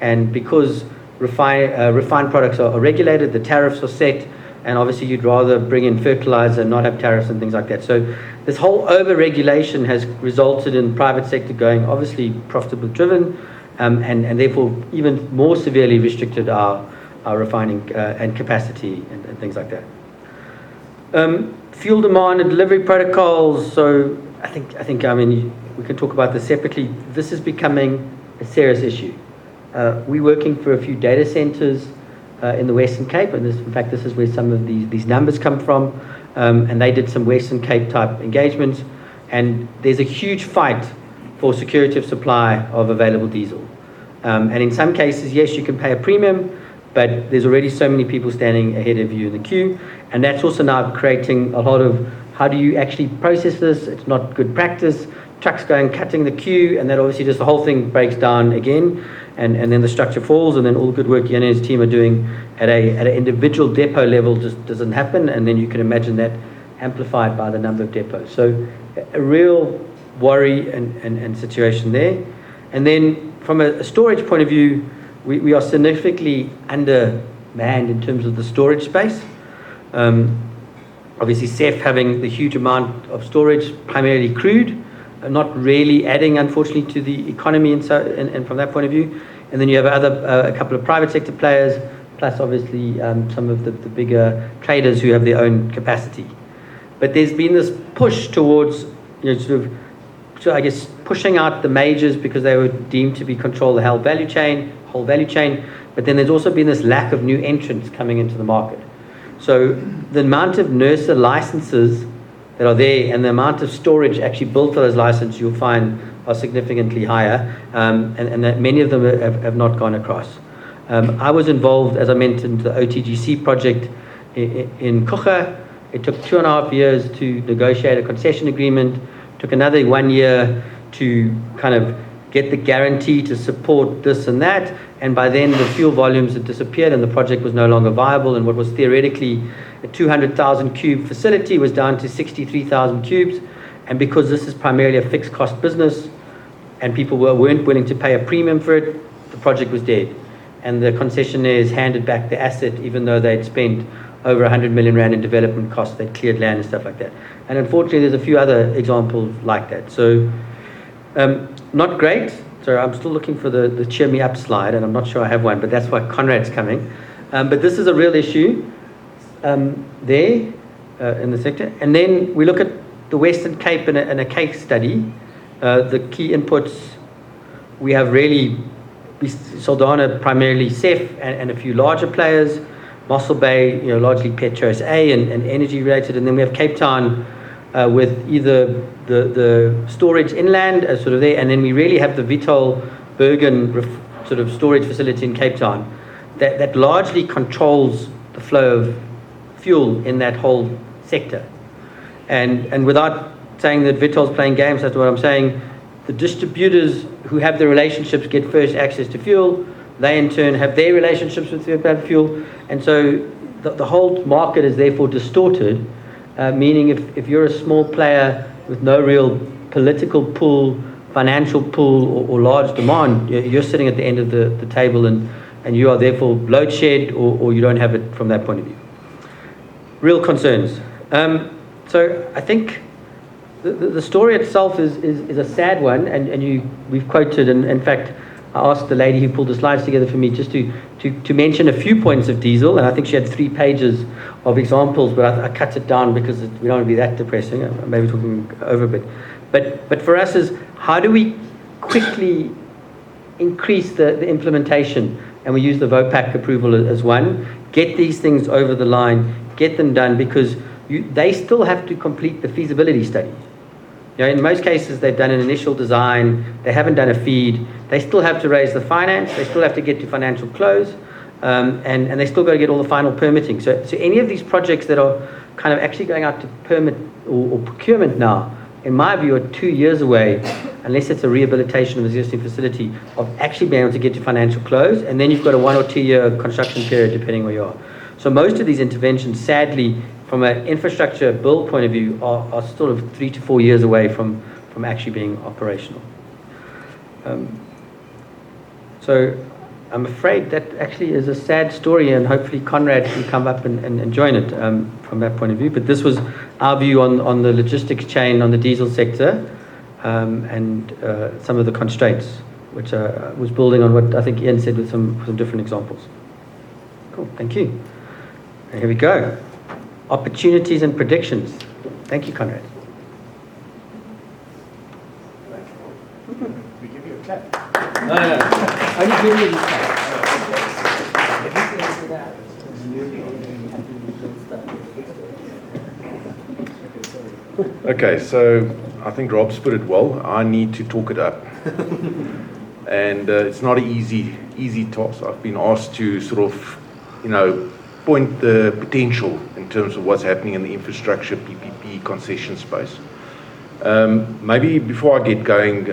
and because refined products are regulated, the tariffs are set, and obviously you'd rather bring in fertilizer and not have tariffs and things like that. So this whole over-regulation has resulted in private sector going obviously profitable driven, and therefore even more severely restricted our refining and capacity and things like that. Fuel demand and delivery protocols. So I think we can talk about this separately. This is becoming a serious issue. We're working for a few data centers in the Western Cape, and in fact this is where some of these numbers come from, and they did some Western Cape type engagements, and there's a huge fight for security of supply of available diesel. And in some cases, yes, you can pay a premium, but there's already so many people standing ahead of you in the queue, and that's also now creating a lot of, how do you actually process this? It's not good practice. Trucks going cutting the queue, and that obviously just the whole thing breaks down again, and then the structure falls, and then all the good work Jan and his team are doing at an individual depot level just doesn't happen, and then you can imagine that amplified by the number of depots. So a real worry and situation there. And then from a storage point of view, we are significantly undermanned in terms of the storage space. Obviously CEF having the huge amount of storage, primarily crude, not really adding, unfortunately, to the economy, and from that point of view. And then you have a couple of private sector players, plus obviously some of the bigger traders who have their own capacity. But there's been this push towards, I guess, pushing out the majors because they were deemed to be control the whole value chain. But then there's also been this lack of new entrants coming into the market. So the amount of NERSA licenses that are there and the amount of storage actually built for those licenses, you'll find are significantly higher, and that many of them have not gone across. I was involved, as I mentioned, the OTGC project in Kucha. It took 2.5 years to negotiate a concession agreement, took another 1 year to kind of get the guarantee to support this and that, and by then the fuel volumes had disappeared and the project was no longer viable, and what was theoretically a 200,000 cube facility was down to 63,000 cubes, and because this is primarily a fixed cost business and people weren't willing to pay a premium for it, the project was dead, and the concessionaires handed back the asset even though they'd spent over 100 million rand in development costs, they'd cleared land and stuff like that. And unfortunately there's a few other examples like that. So not great. So I'm still looking for the cheer me up slide, and I'm not sure I have one, but that's why Conrad's coming. But this is a real issue there in the sector. And then we look at the Western Cape in a case study. The key inputs, we have really Saldanha, primarily CEF, and a few larger players. Mossel Bay, largely Petros A and energy related. And then we have Cape Town with either the storage inland sort of there, and then we really have the Vitol Bergen sort of storage facility in Cape Town that largely controls the flow of fuel in that whole sector. And without saying that Vitol's playing games, that's what I'm saying, the distributors who have the relationships get first access to fuel. They in turn have their relationships with third-party fuel, and so the whole market is therefore distorted, meaning if you're a small player with no real political pool, financial pool, or large demand, you're sitting at the end of the table, and you are therefore load shed, or you don't have it from that point of view. Real concerns. So I think the story itself is a sad one, and we've quoted, and in fact I asked the lady who pulled the slides together for me just to mention a few points of diesel, and I think she had 3 pages of examples, but I cut it down because we don't want to be that depressing. I'm maybe talking over a bit. But for us is, how do we quickly increase the implementation? And we use the VOPAC approval as one. Get these things over the line, get them done, because they still have to complete the feasibility study. In most cases, they've done an initial design, they haven't done a feed, they still have to raise the finance, they still have to get to financial close, and they still got to get all the final permitting. So any of these projects that are kind of actually going out to permit or procurement now, in my view, are 2 years away, unless it's a rehabilitation of an existing facility, of actually being able to get to financial close, and then you've got a 1 or 2 year construction period, depending where you are. So most of these interventions, sadly, from an infrastructure build point of view, are sort of 3 to 4 years away from actually being operational. So I'm afraid that actually is a sad story, and hopefully Conrad can come up and join it from that point of view. But this was our view on the logistics chain, on the diesel sector, and some of the constraints, which was building on what I think Ian said with some different examples. Cool, thank you. And here we go. Opportunities and predictions. Thank you, Conrad. We give you a clap. No. Only give me this clap. Okay, so I think Rob's put it well. I need to talk it up. And it's not an easy task. I've been asked to sort of, point the potential in terms of what's happening in the infrastructure, PPP, concession space. Maybe before I get going,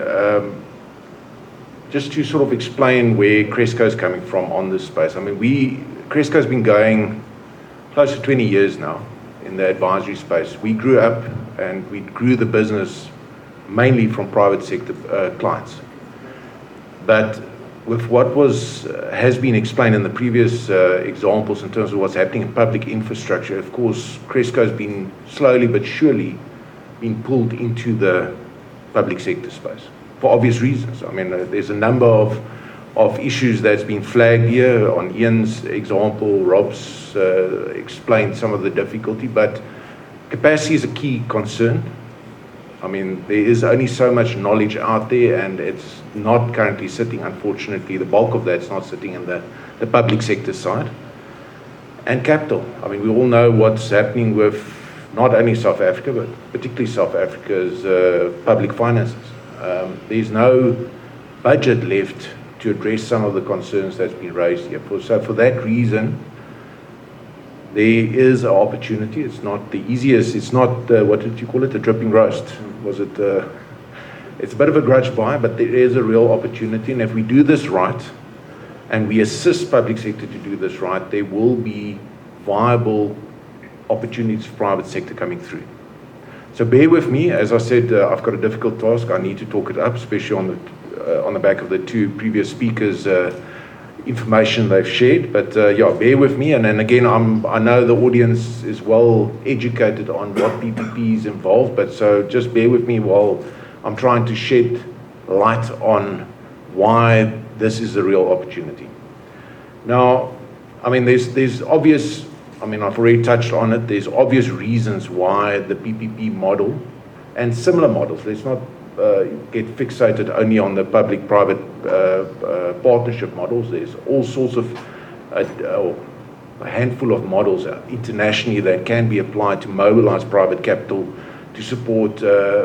just to sort of explain where Cresco's coming from on this space. I mean, Cresco's been going close to 20 years now in the advisory space. We grew up and we grew the business mainly from private sector clients. But with what has been explained in the previous examples in terms of what's happening in public infrastructure, of course, Cresco's been slowly but surely been pulled into the public sector space for obvious reasons. I mean, there's a number of issues that's been flagged here on Ian's example. Rob's explained some of the difficulty, but capacity is a key concern. I mean, there is only so much knowledge out there, and it's not currently sitting, unfortunately, the bulk of that's not sitting in the public sector side. And capital. I mean, we all know what's happening with not only South Africa, but particularly South Africa's public finances. There's no budget left to address some of the concerns that's been raised here. So for that reason, there is an opportunity. It's not the easiest. It's not, what did you call it, a dripping roast? Was it? It's a bit of a grudge buy, but there is a real opportunity. And if we do this right, and we assist public sector to do this right, there will be viable opportunities for private sector coming through. So bear with me. As I said, I've got a difficult task. I need to talk it up, especially on the back of the two previous speakers' information they've shared. But yeah, bear with me. And then again, I know the audience is well educated on what PPP is involved, but so just bear with me while I'm trying to shed light on why this is a real opportunity. Now, I mean, there's obvious, I mean, I've already touched on it, there's obvious reasons why the PPP model and similar models, let's not get fixated only on the public-private partnership models. There's all sorts of, a handful of models internationally that can be applied to mobilize private capital to support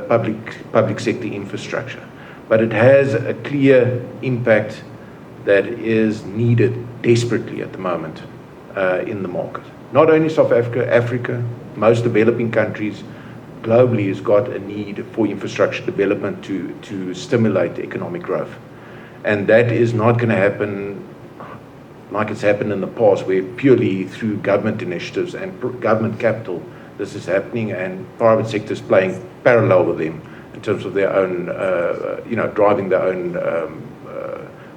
public sector infrastructure. But it has a clear impact that is needed desperately at the moment in the market. Not only South Africa, Africa, most developing countries globally has got a need for infrastructure development to stimulate economic growth. And that is not going to happen like it's happened in the past, where purely through government initiatives and government capital this is happening, and private sector is playing parallel with them in terms of their own, driving their own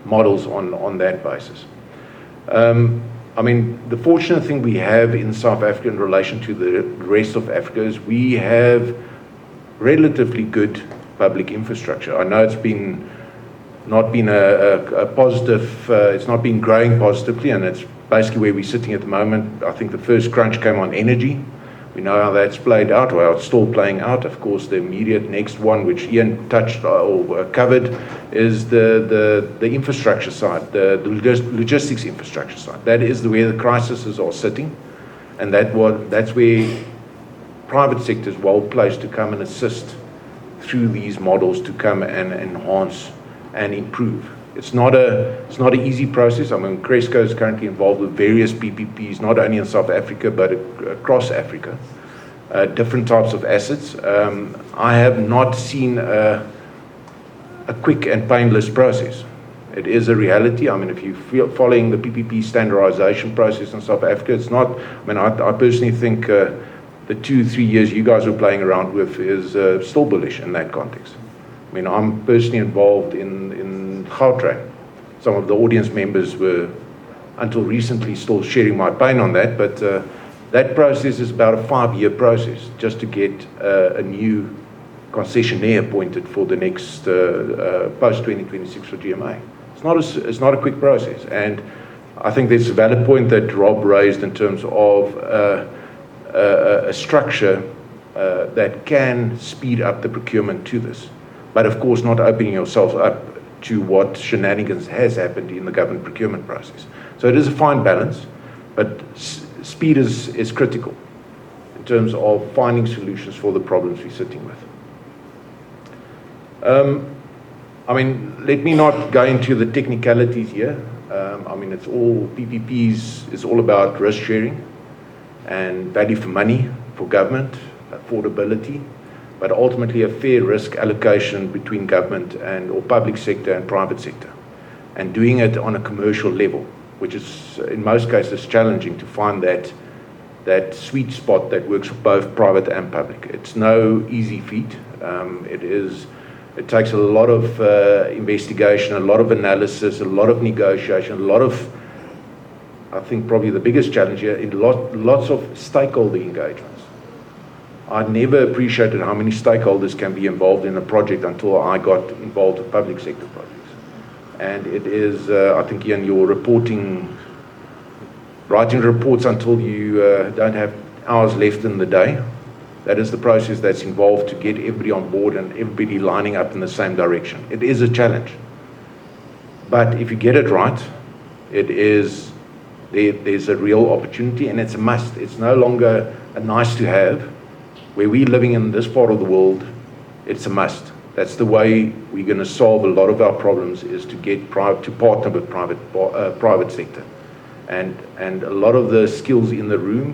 models on that basis. I mean, the fortunate thing we have in South Africa in relation to the rest of Africa is we have relatively good public infrastructure. I know it's not been a positive, it's not been growing positively, and it's basically where we're sitting at the moment. I think the first crunch came on energy. We know how that's played out, or how it's still playing out. Of course, the immediate next one, which Ian touched or covered, is the infrastructure side, the logistics infrastructure side. That is where the crises are sitting, and that's where private sector is well placed to come and assist through these models to come and enhance and improve. It's not an easy process. I mean, Cresco is currently involved with various PPPs, not only in South Africa, but across Africa, different types of assets. I have not seen a quick and painless process. It is a reality. I mean, if you're following the PPP standardization process in South Africa, it's not, I mean, I personally think the 2-3 years you guys are playing around with is still bullish in that context. I mean, I'm personally involved in Gautrain. some of the audience members were, until recently, still sharing my pain on that, but that process is about a 5-year process just to get a new concessionaire appointed for the next post-2026 for GMA. It's not a quick process, and I think there's a valid point that Rob raised in terms of a structure that can speed up the procurement to this, but of course not opening yourself up to what shenanigans has happened in the government procurement process. So it is a fine balance, but speed is critical in terms of finding solutions for the problems we're sitting with. I mean, let me not go into the technicalities here. I mean, it's all PPPs, it's all about risk sharing and value for money for government, affordability, but ultimately a fair risk allocation between government and or public sector and private sector, and doing it on a commercial level, which is in most cases challenging to find that sweet spot that works for both private and public. It's no easy feat. It takes a lot of investigation, a lot of analysis, a lot of negotiation, a lot of, I think probably the biggest challenge here, in lots of stakeholder engagements. I never appreciated how many stakeholders can be involved in a project until I got involved with public sector projects. And it is, I think, Ian, your writing reports until you don't have hours left in the day. That is the process that's involved to get everybody on board and everybody lining up in the same direction. It is a challenge. But if you get it right, there's a real opportunity, and it's a must. It's no longer a nice to have. Where we're living in this part of the world, it's a must. That's the way we're going to solve a lot of our problems, is to get to partner with private sector. And a lot of the skills in the room,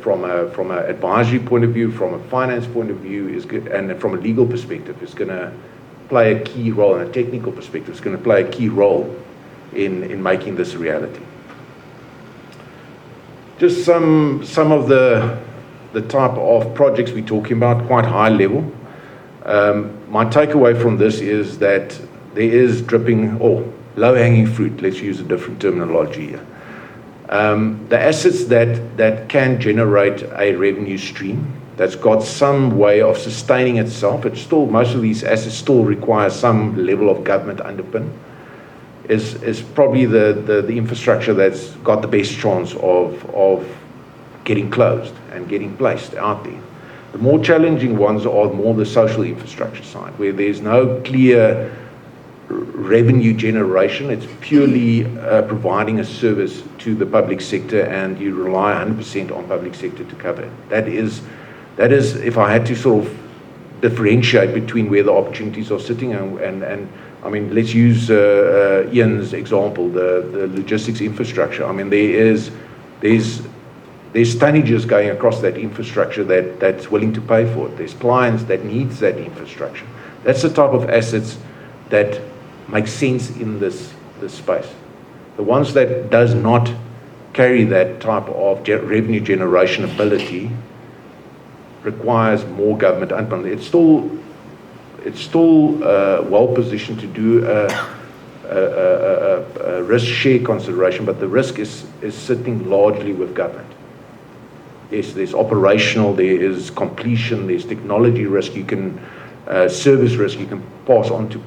from an advisory point of view, from a finance point of view, is good, and from a legal perspective, is going to play a key role, and a technical perspective, is going to play a key role in making this a reality. Just some of the type of projects we're talking about, quite high level. My takeaway from this is that there is dripping, or low-hanging fruit, let's use a different terminology here. The assets that can generate a revenue stream, that's got some way of sustaining itself, most of these assets still require some level of government underpin, is probably the infrastructure that's got the best chance of getting closed and getting placed out there. The more challenging ones are more the social infrastructure side, where there's no clear revenue generation. It's purely providing a service to the public sector, and you rely 100% on public sector to cover it. That is, if I had to sort of differentiate between where the opportunities are sitting, and I mean, let's use Ian's example, the logistics infrastructure. I mean, there's tonnages going across that infrastructure that's willing to pay for it. There's clients that needs that infrastructure. That's the type of assets that make sense in this space. The ones that does not carry that type of revenue generation ability requires more government underpin. It's still well positioned to do a risk share consideration, but the risk is sitting largely with government. Yes, there's operational, there is completion, there's technology risk, you can service risk, you can pass on to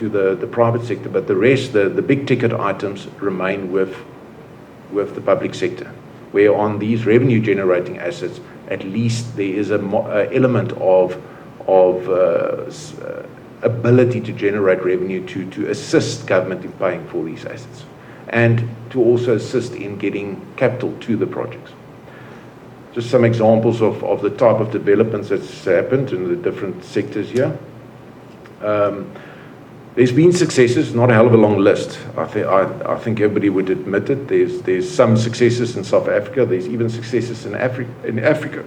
the private sector, but the rest, the big ticket items remain with the public sector. Where on these revenue generating assets, at least there is an element of ability to generate revenue to assist government in paying for these assets, and to also assist in getting capital to the projects. Just some examples of the type of developments that's happened in the different sectors here. There's been successes, not a hell of a long list. I think everybody would admit it. There's some successes in South Africa. There's even successes in Africa.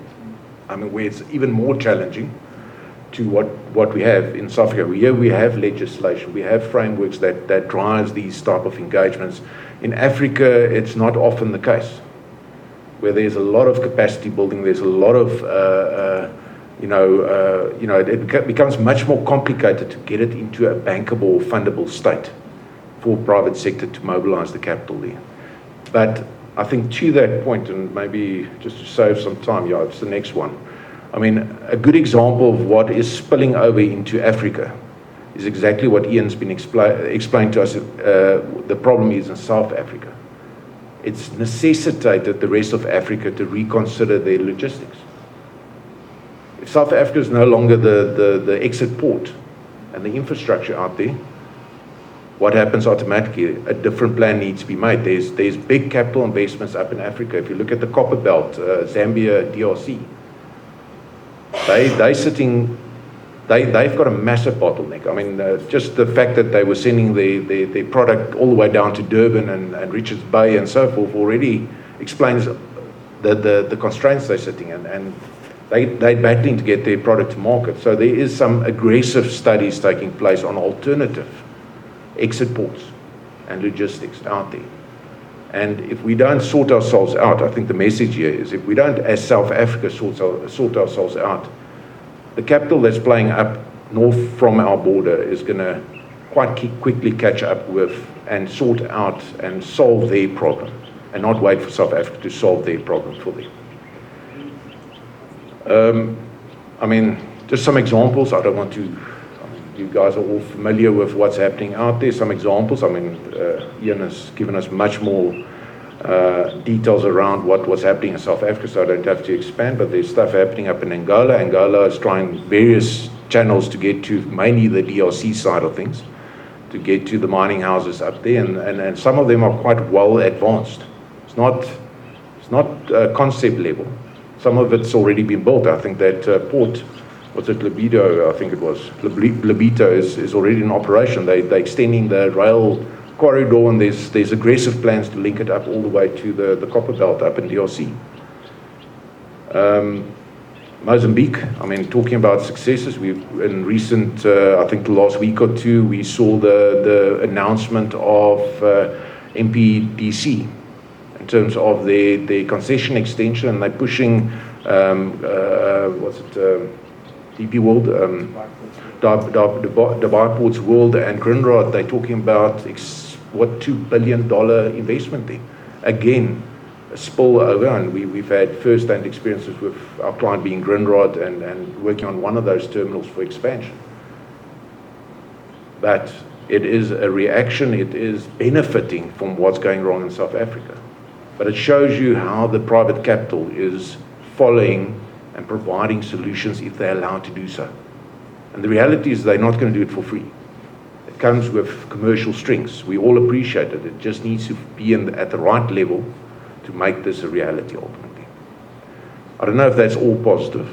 I mean, where it's even more challenging to what we have in South Africa. Here we have legislation, we have frameworks that drives these type of engagements. In Africa, it's not often the case. Where there's a lot of capacity building, there's a lot of, it becomes much more complicated to get it into a bankable, fundable state for private sector to mobilize the capital there. But I think to that point, and maybe just to save some time, yeah, it's the next one. I mean, a good example of what is spilling over into Africa is exactly what Ian's been explained to us. The problem is in South Africa. It's necessitated the rest of Africa to reconsider their logistics. If South Africa is no longer the exit port and the infrastructure out there, what happens automatically? A different plan needs to be made. There's big capital investments up in Africa. If you look at the Copper Belt, Zambia, DRC, they've got a massive bottleneck. I mean, just the fact that they were sending their product all the way down to Durban and Richards Bay and so forth already explains the constraints they're sitting in. And they're battling to get their product to market. So there is some aggressive studies taking place on alternative exit ports and logistics out there. And if we don't sort ourselves out, I think the message here is if we don't, as South Africa, sort ourselves out, the capital that's playing up north from our border is going to quite quickly catch up with and sort out and solve their problem, and not wait for South Africa to solve their problem for them. I mean, just some examples. I don't want to, you guys are all familiar with what's happening out there. Some examples. I mean, Ian has given us much more details around what's happening in South Africa, so I don't have to expand, but there's stuff happening up in Angola. Angola is trying various channels to get to mainly the DRC side of things, to get to the mining houses up there, and some of them are quite well advanced. It's not concept level. Some of it's already been built. I think that port, what's it, Libido, I think it was, Libito is already in operation. They're extending the rail corridor, and there's aggressive plans to link it up all the way to the Copper Belt up in DRC. Mozambique, I mean, talking about successes, we've in recent, I think the last week or two, we saw the announcement of MPDC in terms of their concession extension, and they're pushing, DP World, Dubai Ports World and Grindrod, they're talking about $2 billion investment there. Again, a spillover, and we've had first-hand experiences with our client being Grindrod and working on one of those terminals for expansion. But it is a reaction, it is benefiting from what's going wrong in South Africa. But it shows you how the private capital is following and providing solutions if they're allowed to do so. And the reality is they're not going to do it for free. It comes with commercial strings. We all appreciate it. It just needs to be at the right level to make this a reality ultimately. I don't know if that's all positive,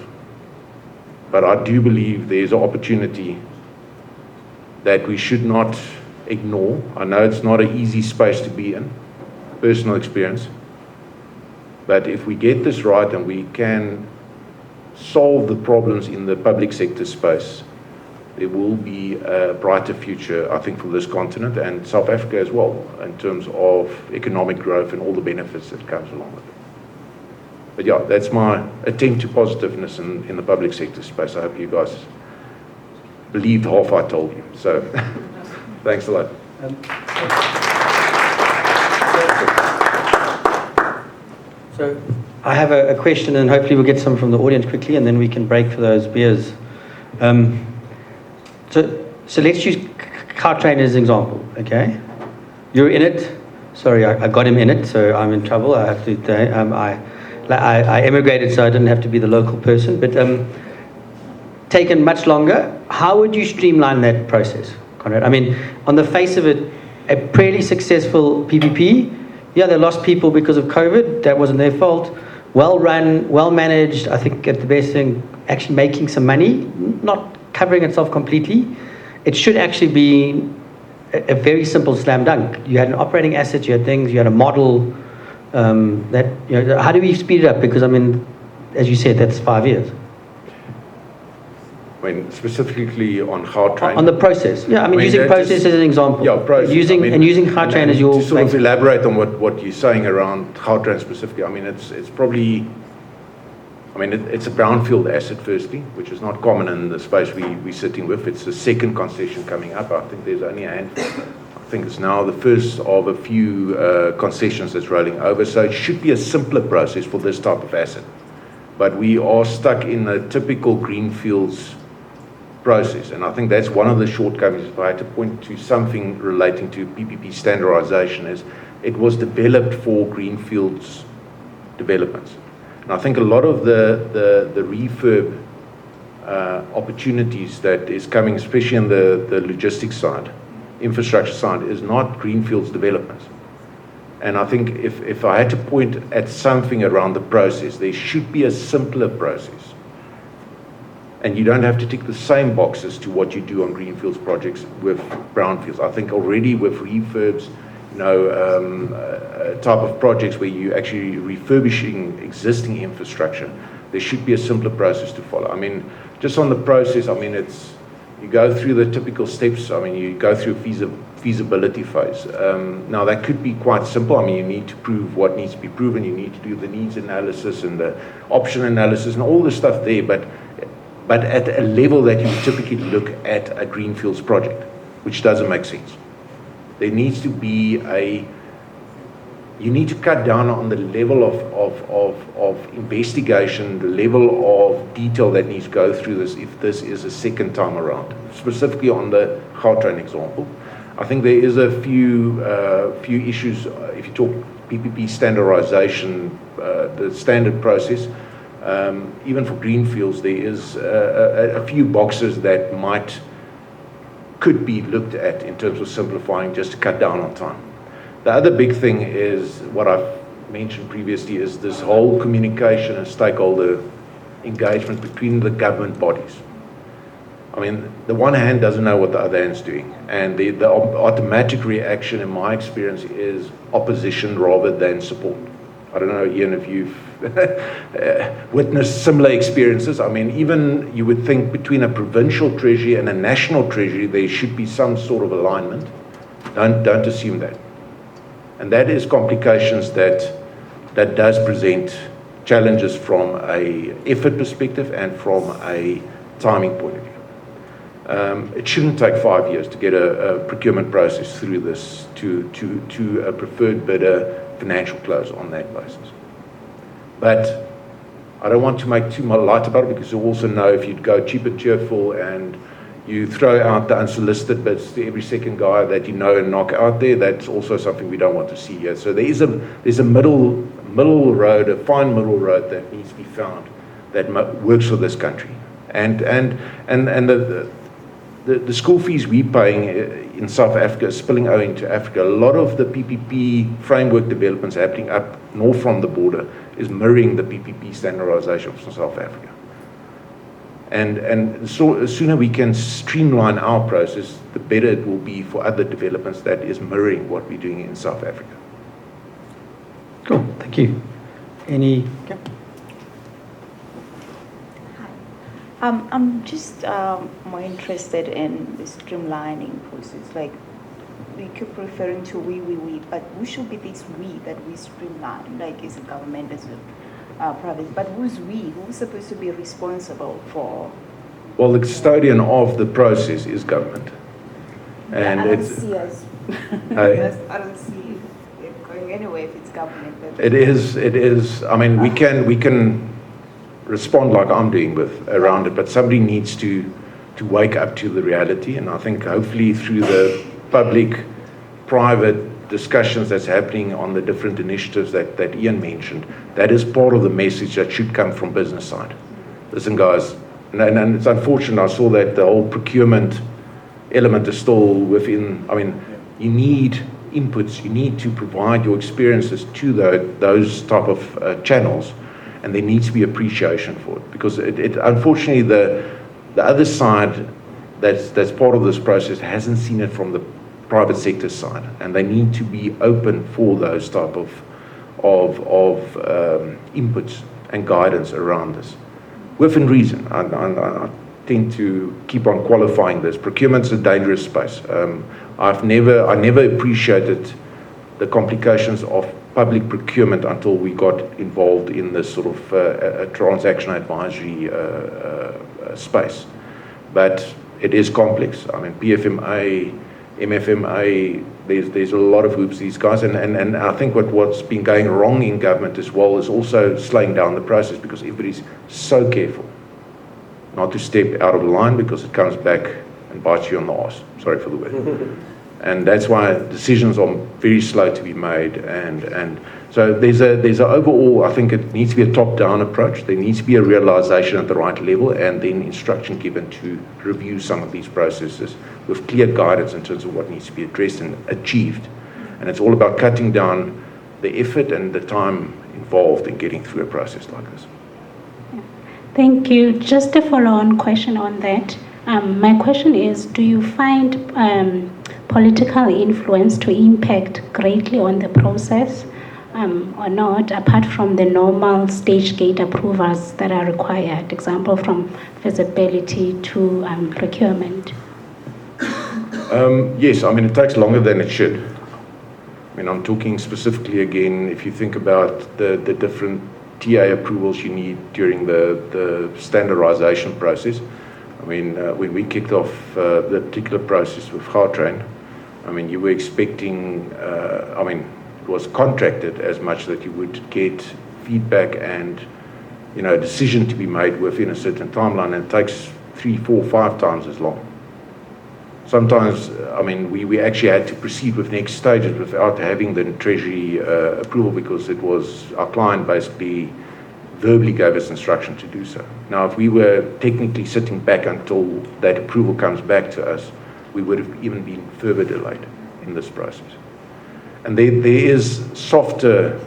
but I do believe there's an opportunity that we should not ignore. I know it's not an easy space to be in, personal experience, but if we get this right and we can solve the problems in the public sector space, there will be a brighter future, I think, for this continent and South Africa as well, in terms of economic growth and all the benefits that comes along with it. But yeah, that's my attempt to positiveness in the public sector space. I hope you guys believed half I told you. So, thanks a lot. So I have a question, and hopefully we'll get some from the audience quickly, and then we can break for those beers. So let's use Gautrain as an example, okay? You're in it. Sorry, I got him in it, so I'm in trouble. I have to. I emigrated, so I didn't have to be the local person. But taken much longer. How would you streamline that process, Conrad? I mean, on the face of it, a pretty successful PPP. Yeah, they lost people because of COVID. That wasn't their fault. Well run, well managed. I think at the best thing, actually making some money, not covering itself completely. It should actually be a very simple slam dunk. You had an operating asset, you had things, you had a model. How do we speed it up? Because I mean, as you said, that's 5 years. I mean, specifically on Gautrain. On the process, yeah. I mean using process as an example. Yeah, process. Using Gautrain as your. To sort of elaborate on what you're saying around Gautrain specifically. I mean, it's probably. I mean, it's a brownfield asset firstly, which is not common in the space we're sitting with. It's the second concession coming up. I think there's only a handful. think it's now the first of a few concessions that's rolling over. So it should be a simpler process for this type of asset. But we are stuck in a typical greenfields process. And I think that's one of the shortcomings. If I had to point to something relating to PPP standardization, is it was developed for greenfields developments. And I think a lot of the refurb opportunities that is coming, especially on the logistics side, infrastructure side, is not greenfields developments. And I think if I had to point at something around the process, there should be a simpler process. And you don't have to tick the same boxes to what you do on greenfields projects with brownfields. I think already with refurbs, type of projects where you actually refurbishing existing infrastructure, there should be a simpler process to follow. I mean, just on the process, I mean, you go through the typical steps. I mean, you go through feasibility phase. Now, that could be quite simple. I mean, you need to prove what needs to be proven. You need to do the needs analysis and the option analysis and all the stuff there. But at a level that you typically look at a greenfields project, which doesn't make sense. There needs to be you need to cut down on the level of investigation, the level of detail that needs to go through this if this is a second time around. Specifically on the Gautrain example, I think there is a few issues. If you talk PPP standardization, the standard process, even for greenfields, there is a few boxes that could be looked at in terms of simplifying just to cut down on time. The other big thing is what I've mentioned previously, is this whole communication and stakeholder engagement between the government bodies. I mean, the one hand doesn't know what the other hand's doing, and the automatic reaction in my experience is opposition rather than support. I don't know, Ian, if you've witnessed similar experiences. I mean, even you would think between a provincial treasury and a national treasury, there should be some sort of alignment. Don't assume that. And that is complications that does present challenges from a effort perspective and from a timing point of view. It shouldn't take 5 years to get a procurement process through this to a preferred bidder financial close on that basis. But I don't want to make too much light about it, because you also know if you'd go cheap and cheerful and you throw out the unsolicited bids to every second guy that you know and knock out there, that's also something we don't want to see here. So there's a middle road, a fine middle road that needs to be found that works for this country. And the school fees we're paying in South Africa is spilling over into Africa. A lot of the PPP framework developments happening up north from the border is mirroring the PPP standardization from South Africa. And so the sooner we can streamline our process, the better it will be for other developments that is mirroring what we're doing in South Africa. Cool, thank you. Okay. I'm just more interested in the streamlining process. Like, we keep referring to we, but who should be this we that we streamline? Like, is it government, is it private? But who's we? Who's supposed to be responsible for? Well, the custodian of the process is government. And I don't see us. I don't see it going anywhere if it's government. But it is. I mean, we can respond like I'm doing with around it, but somebody needs to wake up to the reality. And I think hopefully through the public-private discussions that's happening on the different initiatives that Ian mentioned, that is part of the message that should come from business side. Listen, guys, and it's unfortunate, I saw that the whole procurement element is still within. I mean, you need inputs, you need to provide your experiences to those type of channels, and there needs to be appreciation for it, because it unfortunately the other side that's part of this process hasn't seen it from the private sector side, and they need to be open for those type of inputs and guidance around this, within reason. I tend to keep on qualifying this. Procurement's a dangerous space. I never appreciated the complications of public procurement until we got involved in this sort of a transaction advisory space. But it is complex. I mean, PFMA MFMA, there's a lot of hoops these guys, and I think what's been going wrong in government as well is also slowing down the process because everybody's so careful not to step out of line because it comes back and bites you on the arse. Sorry for the word. And that's why decisions are very slow to be made. And so there's a overall, I think it needs to be a top-down approach. There needs to be a realization at the right level and then instruction given to review some of these processes with clear guidance in terms of what needs to be addressed and achieved. And it's all about cutting down the effort and the time involved in getting through a process like this. Thank you. Just a follow-on question on that. My question is, do you find political influence to impact greatly on the process or not, apart from the normal stage gate approvals that are required, example from feasibility to procurement? Yes, I mean, it takes longer than it should. I mean, I'm talking specifically again, if you think about the different TA approvals you need during the standardization process. I mean, when we kicked off the particular process with Gautrain, I mean, you were expecting, it was contracted as much that you would get feedback and, a decision to be made within a certain timeline, and it takes 3, 4, 5 times as long. Sometimes, I mean, we actually had to proceed with next stages without having the Treasury approval because it was our client basically verbally gave us instruction to do so. Now, if we were technically sitting back until that approval comes back to us, we would have even been further delayed in this process. And there is softer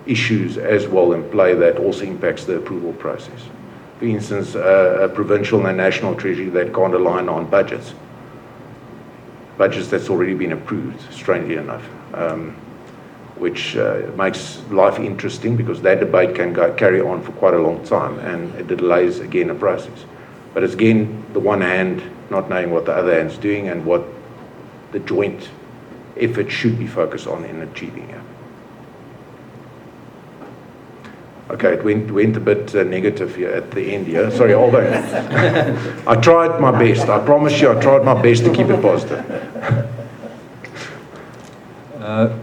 issues as well in play that also impacts the approval process. For instance, a provincial and national treasury that can't align on budgets that's already been approved, strangely enough, which makes life interesting because that debate can carry on for quite a long time, and it delays, again, a process. But it's, again, the one hand not knowing what the other hand's doing and what the joint effort should be focused on in achieving it. Okay, it went a bit negative here at the end here. Sorry, hold on. I tried my best. I promise you, I tried my best to keep it positive.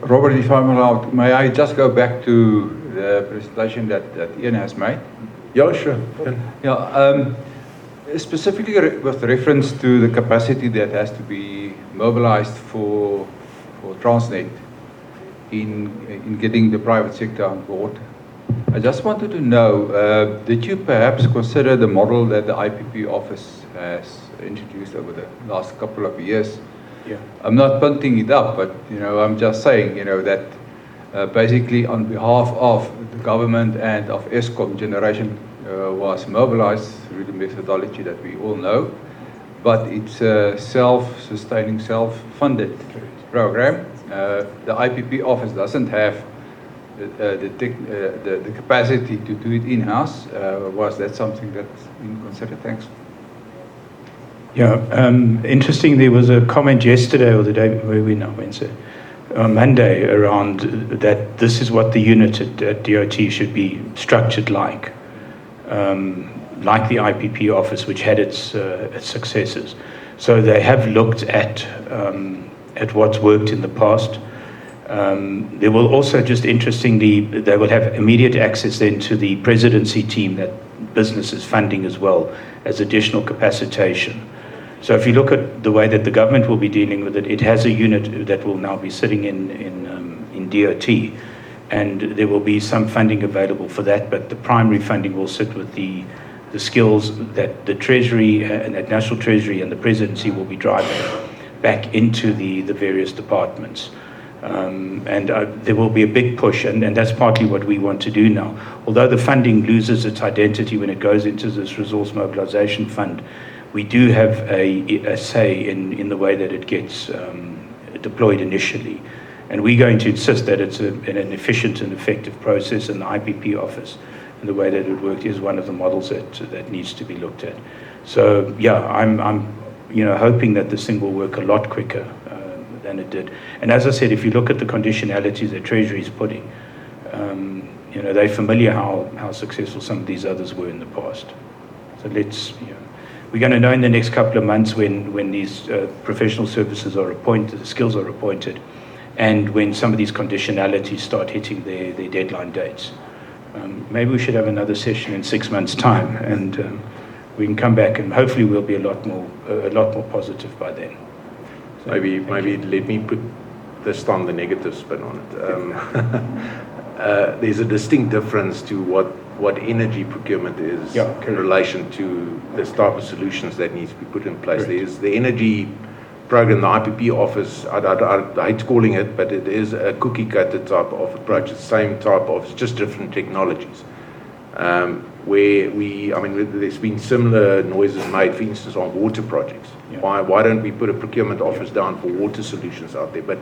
Robert, if I'm allowed, may I just go back to the presentation that Ian has made? Yeah, sure. Yeah, specifically with reference to the capacity that has to be mobilized for Transnet in getting the private sector on board. I just wanted to know, did you perhaps consider the model that the IPP office has introduced over the last couple of years? Yeah. I'm not punting it up, but I'm just saying, that basically on behalf of the government and of Eskom, generation was mobilized through the methodology that we all know, but it's a self-sustaining, self-funded program. The IPP office doesn't have the capacity to do it in-house. Was that something that's been considered? Thanks. Yeah, interesting. There was a comment yesterday or the day, where are we now, Wednesday, Monday, around that this is what the unit at DOT should be structured like the IPP office, which had its successes. So they have looked at what's worked in the past. They will also, just interestingly, they will have immediate access then to the presidency team that business is funding as well as additional capacitation. So if you look at the way that the government will be dealing with it, it has a unit that will now be sitting in DOT, and there will be some funding available for that, but the primary funding will sit with the skills that the Treasury and that National Treasury and the presidency will be driving back into the various departments. There will be a big push, and that's partly what we want to do now. Although the funding loses its identity when it goes into this resource mobilization fund, we do have a say in the way that it gets deployed initially. And we're going to insist that it's an efficient and effective process, and the IPP office and the way that it worked is one of the models that needs to be looked at. So yeah, I'm hoping that this thing will work a lot quicker than it did. And as I said, if you look at the conditionalities that Treasury is putting, they're familiar how successful some of these others were in the past. So let's, we're going to know in the next couple of months when these professional services are appointed, the skills are appointed, and when some of these conditionalities start hitting their deadline dates. Maybe we should have another session in 6 months' time, and we can come back, and hopefully we'll be a lot more positive by then. So, maybe let me put this time the negative spin on it. There's a distinct difference to what energy procurement is in relation to this type of solutions that needs to be put in place. Correct. There's the energy program the IPP offers. I hate calling it, but it is a cookie cutter type of approach. It's the same type of, it's just different technologies. Where there's been similar noises made, for instance, on water projects. Yeah. Why don't we put a procurement office down for water solutions out there? But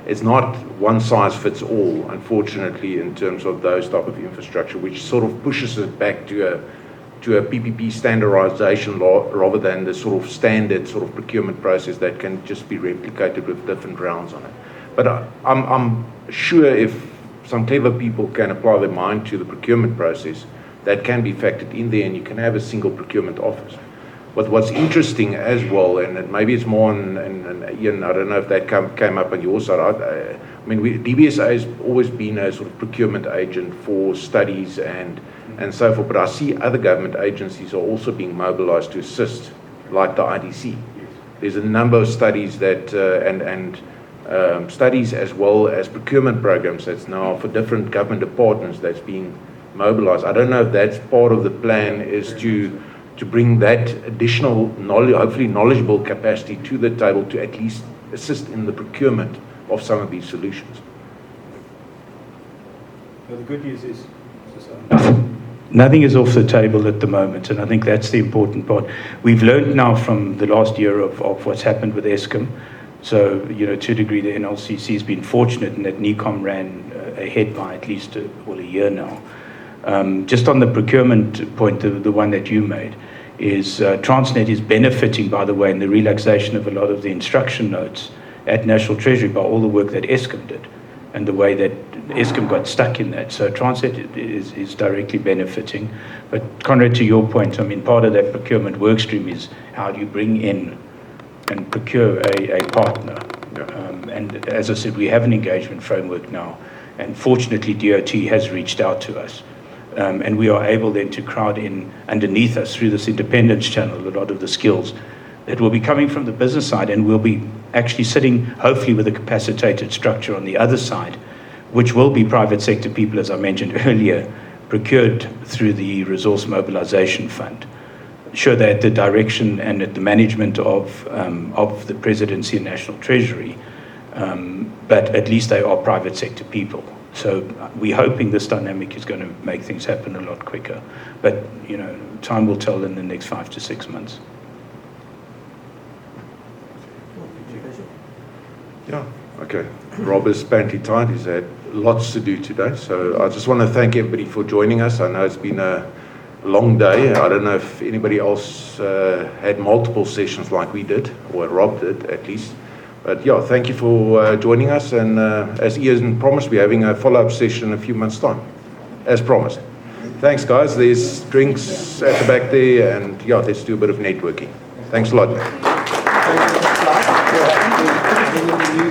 it's not one size fits all, unfortunately, in terms of those type of infrastructure, which sort of pushes it back to a PPP standardization rather than the sort of standard sort of procurement process that can just be replicated with different rounds on it. But I'm sure if some clever people can apply their mind to the procurement process, that can be factored in there, and you can have a single procurement office. But what's interesting as well, and maybe it's more on, and Ian, I don't know if that came up on your side. DBSA has always been a sort of procurement agent for studies and so forth, but I see other government agencies are also being mobilized to assist, like the IDC. There's a number of studies that, studies as well as procurement programs that's now for different government departments that's being mobilized. I don't know if that's part of the plan, is to bring that additional knowledge, hopefully knowledgeable capacity to the table to at least assist in the procurement of some of these solutions. Well, the good news is nothing is off the table at the moment, and I think that's the important part. We've learned now from the last year of what's happened with Eskom. So, to a degree, the NLCC has been fortunate in that NECOM ran ahead by at least a year now. Just on the procurement point, the one that you made, is Transnet is benefiting, by the way, in the relaxation of a lot of the instruction notes at National Treasury by all the work that Eskom did and the way that Eskom got stuck in that. So Transnet is directly benefiting. But Conrad, to your point, part of that procurement work stream is how do you bring in and procure a partner. And as I said, we have an engagement framework now, and fortunately DOT has reached out to us. And we are able then to crowd in underneath us through this independence channel a lot of the skills that will be coming from the business side, and we'll be actually sitting hopefully with a capacitated structure on the other side, which will be private sector people, as I mentioned earlier, procured through the Resource Mobilization Fund. Sure, they're at the direction and at the management of the Presidency and National Treasury, but at least they are private sector people. So we're hoping this dynamic is going to make things happen a lot quicker. But, time will tell in the next 5 to 6 months. Yeah, okay. Rob is apparently tired. He's had lots to do today. So I just want to thank everybody for joining us. I know it's been a long day. I don't know if anybody else had multiple sessions like we did, or Rob did at least. But yeah, thank you for joining us. And as Ian promised, we're having a follow-up session in a few months' time, as promised. Thanks, guys. There's drinks at the back there, and yeah, let's do a bit of networking. Thanks a lot.